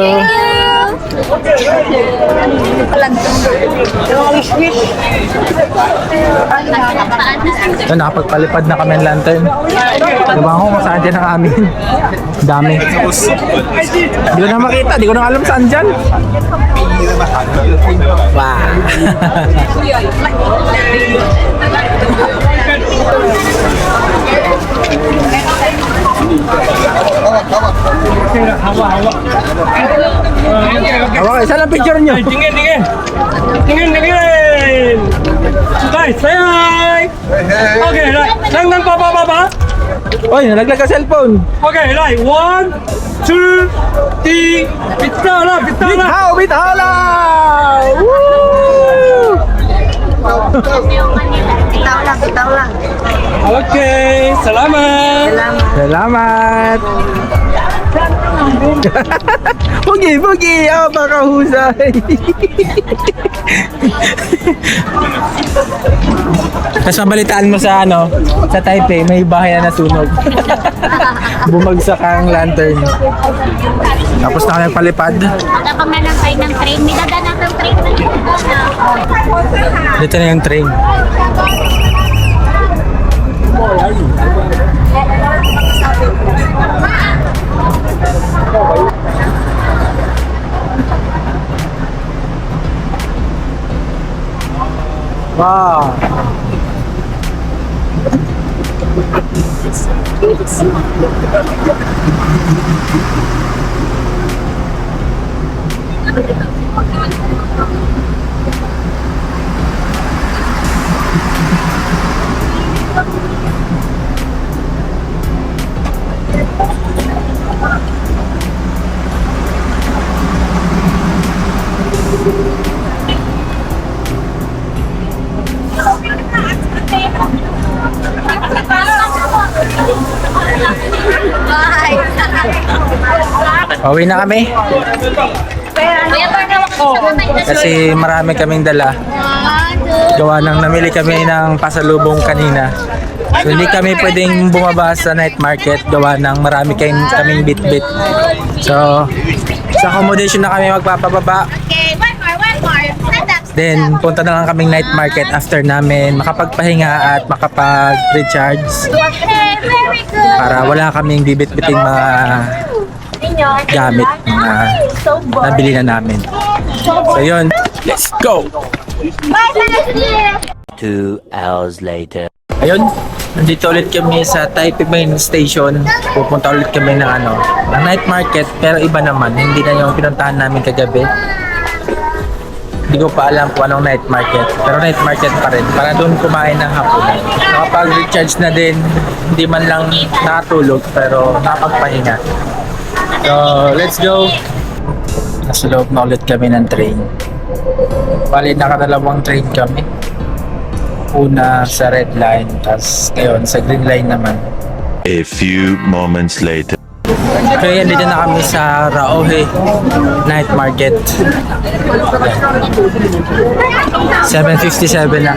So, nakapagpalipad na kami ng lantern. Diba ako kung saan dyan ang amin? Dami. Di ko na makita. Di ko na alam saan dyan. Wow. Hawa. Okay, saan ang picture nyo? Tingin. Hey! Guys, say hi! Okay, right. Nang pa. Oy, nalaglag ka cellphone. Okay, right. 1, 2, 3. Bitaw na. Bithala! Woo! Bitaw lang. Okay, salamat. Salamat! Pugi! Oh, baka husay! Tapos mabalitaan mo sa sa Taipei, may bahay na nasunog. Bumagsak ang lantern. Tapos na kami palipad. Nakaman ng kayo ng train. May dadaan ng train. Dito na yung train. Wow! Pauwi na kami kasi marami kaming dala. Gawa nang namili kami ng pasalubong kanina. So hindi kami pwedeng bumaba sa night market gawa nang marami kaming bit-bit. So sa accommodation na kami magpapababa. Okay, one more. Then punta na lang kaming night market after namin makapagpahinga at makapag-recharge Okay, very good. para wala kaming bibit-biting mga gamit na nabili na namin. So yun, let's go! Bye, bye. 2 hours later. Ayun, nandito ulit kami sa Taipei Main Station. Pupunta ulit kami ng ng night market pero iba naman, hindi na yung pinuntahan namin kagabi. Hindi ko pa alam kung anong night market, pero night market pa rin para doon kumain ng hapunan. Nakapag-recharge na din, hindi man lang nakatulog pero nakapagpahinga. So, let's go! Nasa loob na ulit kami ng train. Bali, nakadalawang train kami. Una sa red line, tapos ngayon sa green line naman. A few moments later. Kaya dito na kami sa Raohe Night Market. 7:57 na.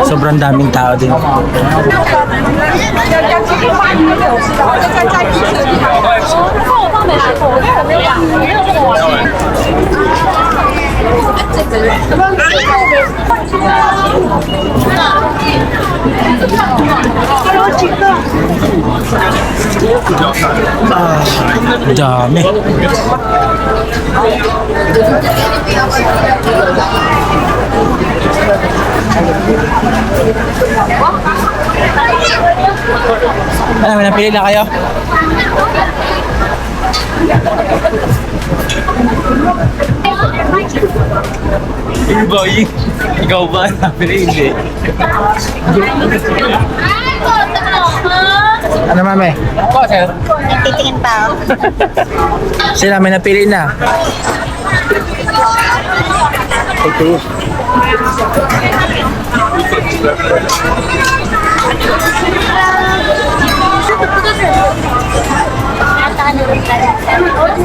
Sobrang daming tao din. Dami. May napili na kayo? Boy, ikaw ba? Napili hindi. Ano mami? Ako, sir. Nagtitingin pa ako. Sila may napili na. Okay.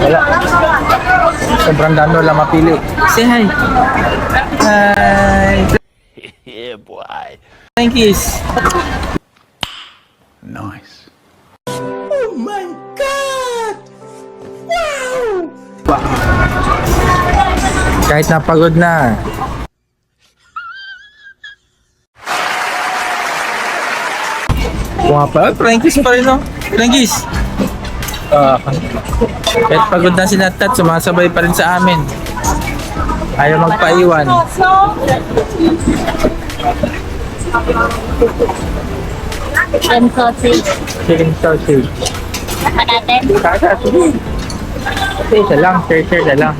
Wala. Sobrang dami wala mapili. Say hi. Hi. Yeah, boy. Thank you. Nice. Oh my God! Wow! Kahit napagod na. Buha pa. Frankie's pa rin, no? Frankie's. Kahit pagod na si Natat, sumasabay pa rin sa amin. Ayaw magpaiwan. Chicken sausage. Chicken sausage. Saka natin. Kaka, sige. Isa lang, share na lang.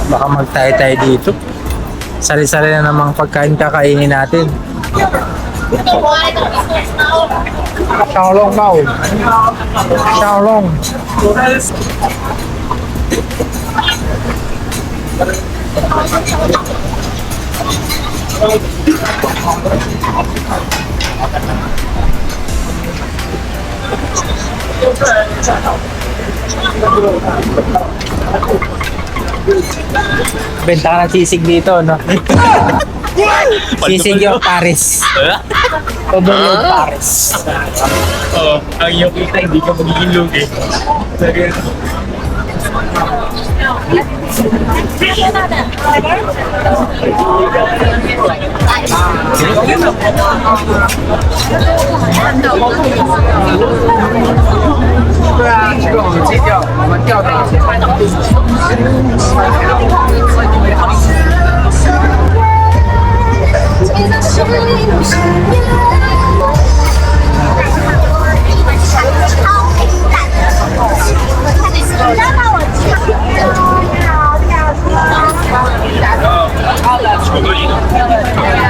Baka magtayo-tayo dito. Sari-sari na namang pagkain kakainin natin. Xiaolong bao. Xiaolong. Benta ka ng sisig dito, no? Sisig yung Paris. Overload Paris. Oo, ang iyong kita, hindi ka magiging lugi.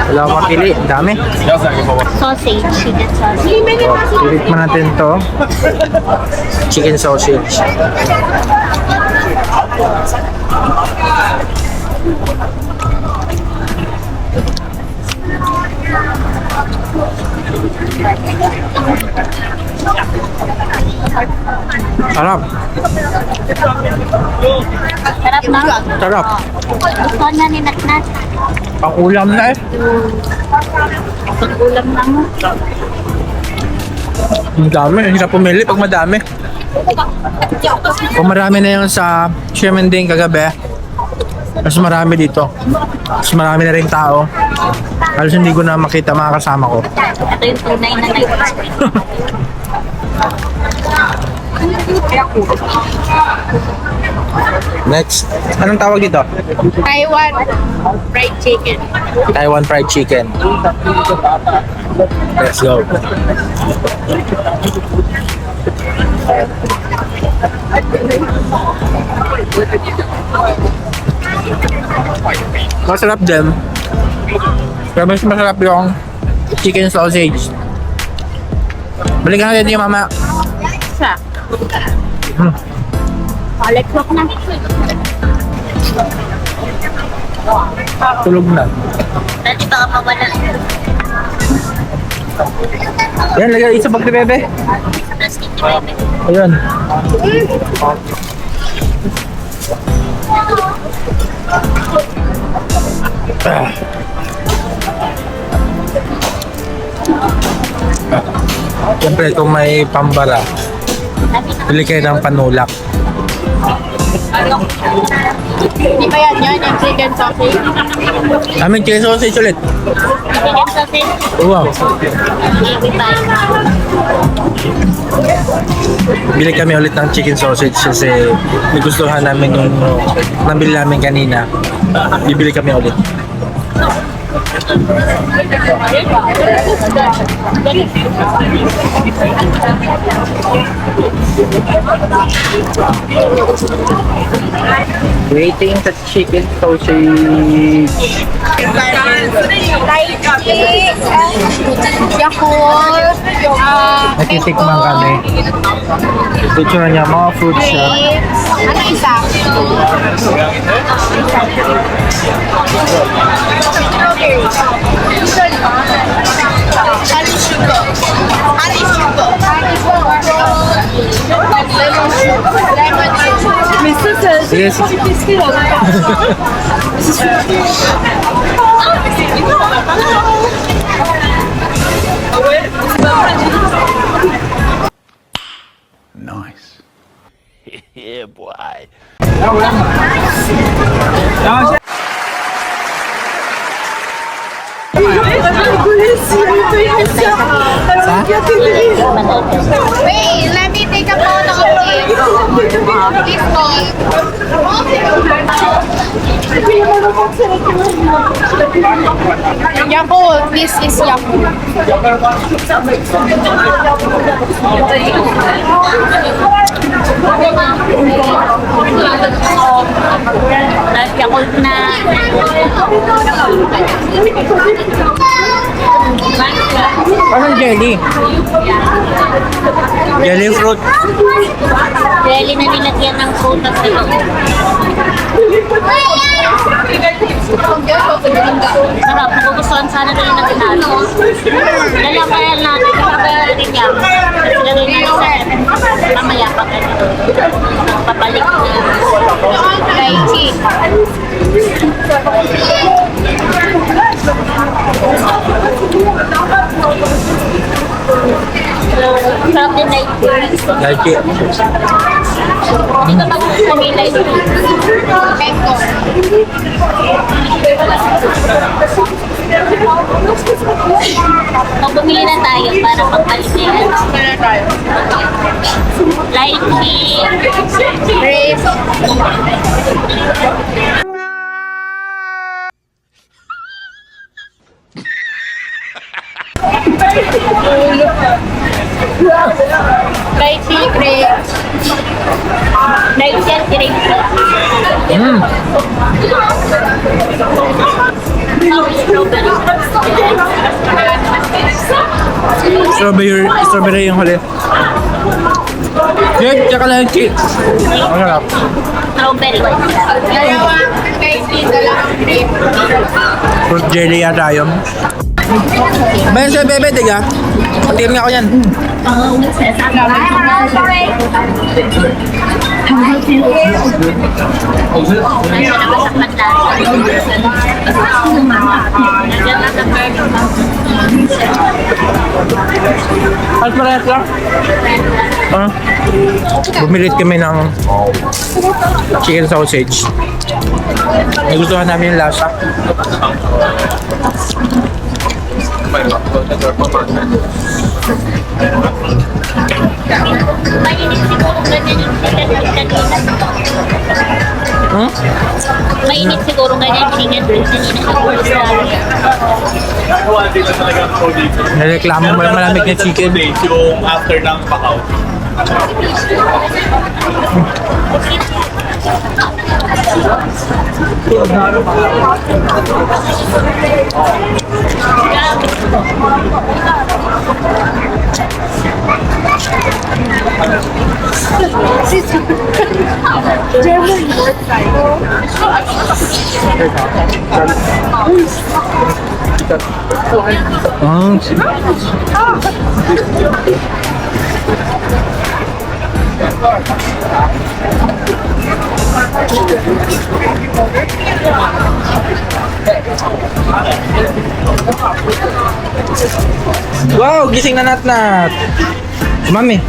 Wala akong mapili. Ang dami. Sausage, chicken sausage. Pilit mo natin to. Chicken sausage. Sarap. Sarap na. Sarap. Gusto niya ni Natnat. Pang ulam na eh. Pag-ulam na mo. Ang dami. Ang hirap pumili pag madami. Kung marami na yung sa Shemending kagabi, mas marami dito. Mas marami na rin tao. Halos hindi ko na makita mga kasama ko. Ito yung tunay na nag-experience. Next. Anong tawag dito? Taiwan fried chicken. Taiwan fried chicken. Let's go. Masarap din. Pero mas masarap yung chicken sausage. Balikan natin yung mama. Sa? Balik na. Tulog na. Dati baka mawala. Yan, lagay isa pag bebe. Plastic ni Bebe. Ayun. Siyempre kung may pambara, bili kayo ng panulak. Di ba yan yung chicken sausage? Aming chicken sausage ulit. Chicken sausage. Wow. Bili kami ulit ng chicken sausage kasi nagustuhan namin yung nabili namin kanina. Bibili kami ulit. Waiting sa chicken sausage. Yakult. Natitikman kami. Itsura niya mga fruit siya. Ano isa? Strawberry. Honey sugar. Honey sugar. Lemon sugar. Lemon sugar. Yes. Nice. Yeah, boy. Wait, let me take a photo of this. This one. Yakult, this is Yakult. Yakult na. Parang jelly. Jelly fruit. Jelly na nilagyan ng prutas ito. Sarap, nagugustuhan sana rin ng tinalo. Lalabayan natin, lalabayan rin yan. Lagay natin sa mamaya pag papalik na. Lychee. Sarap din lychee. Lychee. Dito magugustuhan yung lychee. Mango. Kung bumili na tayo para pagpalitin. Lychee. Grape. Lychee, grape. Lychee at grape. Strawberry yung huli. Cake, tsaka lychee. Ang sarap. Strawberry. Dalawang lychee, dalawang grape. Fruit jelly yata yun. Bayan siya, bebe, tiga. Patigam nga ako yan. At parehas lang. Bumilit kami ng chicken sausage. Nagustuhan namin yung lasa. Mainit siguro ganyan yung chicken kanina. Mainit siguro ganyan yung chicken kanina. Nireklamo mo yung malamig na chicken. Yung after ng pakaw. Wow, gising na Nat. Mami.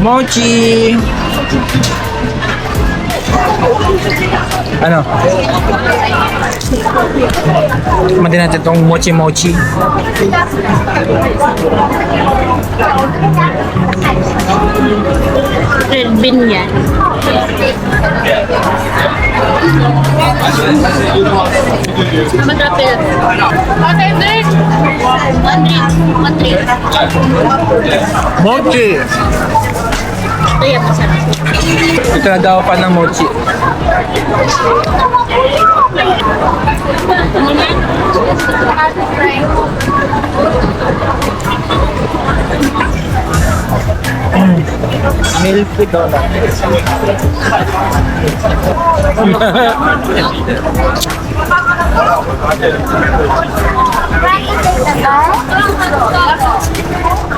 Mochi. Ano? Kumain natin itong mochi. Red bean yan. Matrap yun. Okay, drink. One drink. Mochi. Ito yan, masarap. Ito na daw pa ng mochi. Milky donut.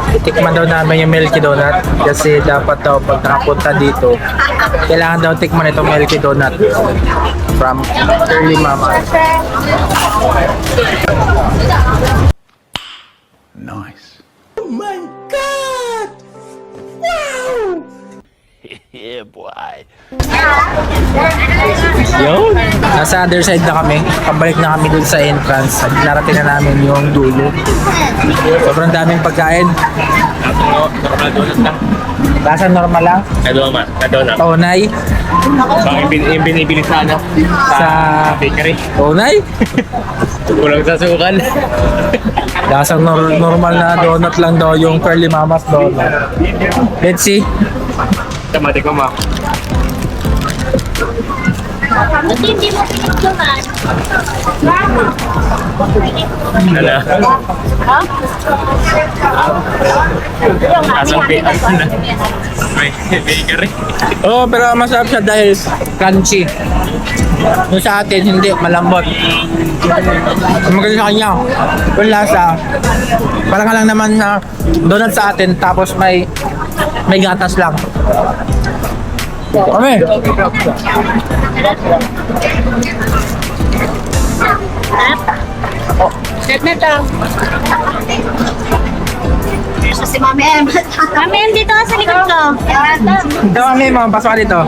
Itikman daw namin yung Milky Donut kasi dapat daw pag nakapunta dito kailangan daw tikman itong Milky Donut from Early Mama. Nice. Oh my God! Wow! Yeah, boy. Yun! Nasa other side na kami. Pabalik na kami dun sa entrance. Narating na namin yung dulo. Sobrang daming pagkain. Normal donut lang. Lasa normal lang. Donut. Tonay. So, yung binibili sa ano? Sa bakery. Tonay. Kulang sa sukal. Lasang normal na donut lang daw yung Curly Mama's donut. Let's see. Tamati ko ma. Kasi hindi mo pinicturan. Ano? Ha? Asang bakery. Oo, pero masarap siya dahil crunchy. Yung sa atin, hindi, malambot. Magaling sa kanya. Yung lasa, parang lang naman na donut sa atin, tapos may gatas lang. Kami. Set na to. Si Mami M. Mami M, dito ka sa likod ko. Ito kami, mga pasok ka dito.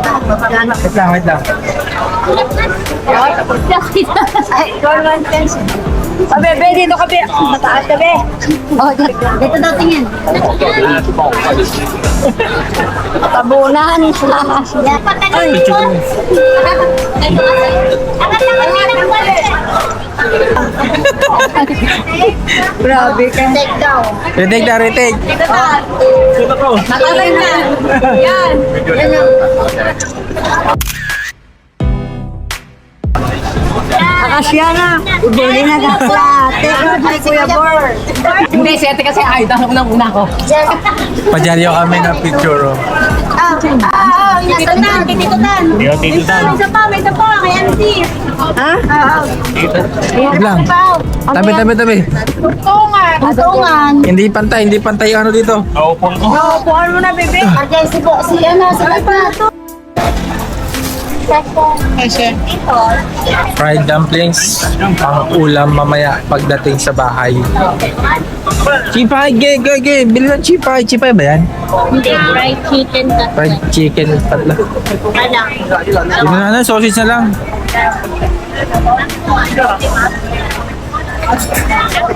Wait lang. Bebe, dito ka, be. Mataas ka, be. Oh, dito daw tingin. Tabunan. Dapat tagalin mo. Angat naman ng wallet. Grabe ka. Take down. Retake na, retake. Dito na. Matalay na. Yan. Yan yung... Akasya na. Ibuli na ka plate. Ay, Kuya Bor. Hindi, siyete kasi ay, tanong na muna ko. Padyaryo kami ng picture. Oh. Dito tan, dito tan. Dito tan. May isa pa, kay Auntie. Ha? Wait lang. Tabi. Tungan. Hindi pantay ano dito. Naupon ko. Puan mo na, bebe. Agay si ano, sa plato. Fried dumplings, ang ulam mamaya pagdating sa bahay. Chipay, ge. Bili ng chipay. Chipay ba yan? Hindi, fried chicken cut. Fried chicken pala. Ano? Yun na, sausage na lang.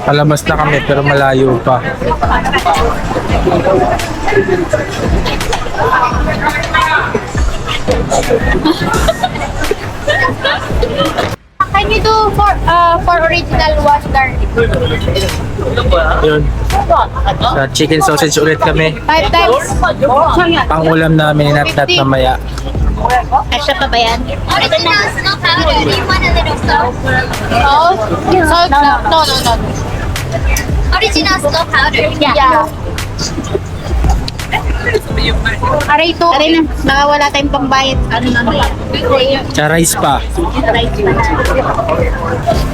Palabas na kami pero malayo pa. Can you do for original wash garlic? Yun. Sa chicken sausage ulit kami. 5 times. Pang ulam namin inat-nat mamaya. Asya pa ba yan? Ito na. Snow powder. Do you want a little salt? Salt? Salt? No. Original snow powder. Yeah. Aray ito. Aray na. Nakawala tayong pambayad. Ano na yan? Sa rice pa.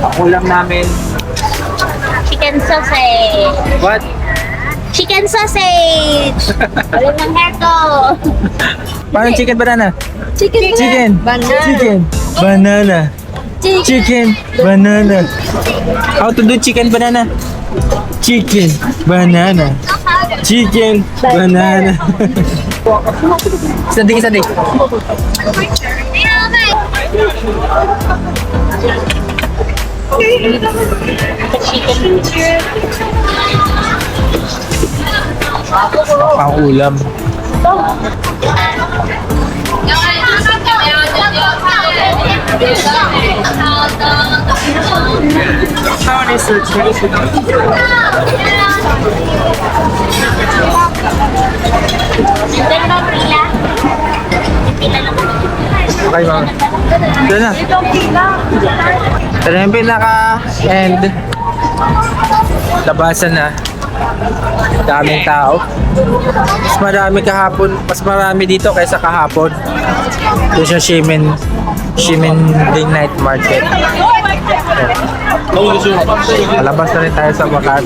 Ang ulam namin. Chicken sausage. What? Chicken sausage. Alam ng hair ko. Parang chicken banana. Chicken. Banana. Chicken banana. How to do chicken banana? Chicken banana. Chicken banana. Sadik. Pang ulam. Okay, ma'am. Ito na. Ito na yung pinaka-end. Labasan na. Daming tao. Mas marami dito kaysa kahapon. Doon sa Ximen Ding Night Market. Palabas na rin tayo sa wakas.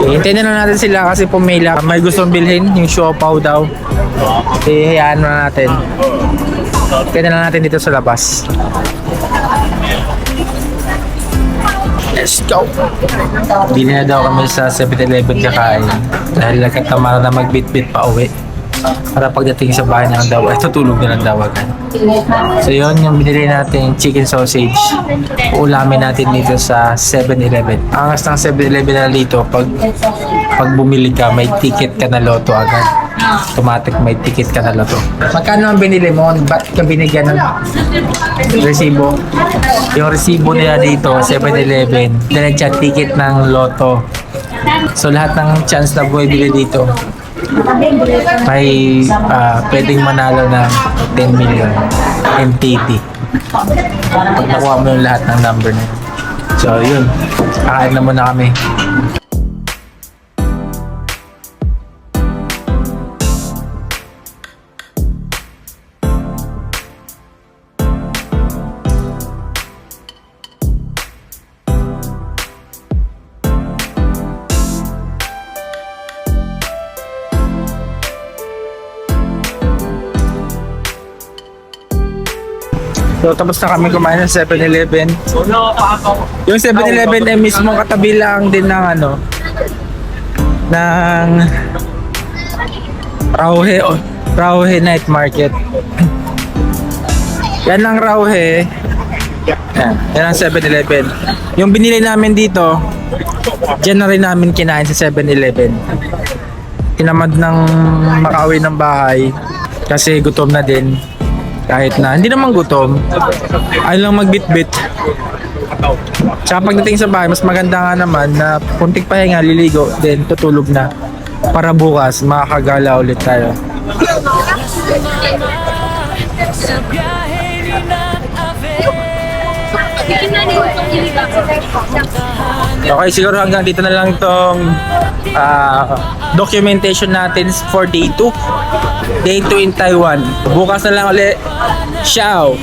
Hintayin na lang natin sila kasi pumila. May gustong bilhin, yung siopaw daw. Ihayaan na natin. Kaya na lang natin dito sa labas. Let's go! Bili na daw kami sa 7-Eleven kakain dahil nagkatamara na magbit-bit pa uwi. Para pagdating sa bahay na lang daw, ay tutulog na lang daw agad. So yun, yung binili natin chicken sausage. Ulamin natin dito sa 7-Eleven. Angas ng 7-Eleven na dito, pag bumili ka, may ticket ka na loto agad. Automatic may ticket ka na loto. Magkano ang binili mo? Ba't ka binigyan ng resibo? Yung resibo nila dito, 7-Eleven, diretsa ticket ng loto. So lahat ng chance na bumibili dito, may pwedeng manalo ng 10 million MTD pag nakuha mo yung lahat ng number na yun. So yun, kakain na muna kami. So tapos na kami kumain ng 7-Eleven. Yung 7-Eleven ay mismo katabi lang din ng ng Rauhe Night Market. Yan ang Rauhe. Yan ang 7-Eleven. Yung binili namin dito, dyan na rin namin kinain sa 7-Eleven. Tinamad ng makauwi ng bahay kasi gutom na din. Kahit na, hindi naman gutom. Ayaw lang magbitbit. Tsaka pagdating sa bahay, mas maganda nga naman na puntik pahinga, liligo, then tutulog na. Para bukas, makakagala ulit tayo. Okay, siguro hanggang dito na lang itong documentation natin for day 2. Day 2 in Taiwan. Bukas na lang ulit. Ciao!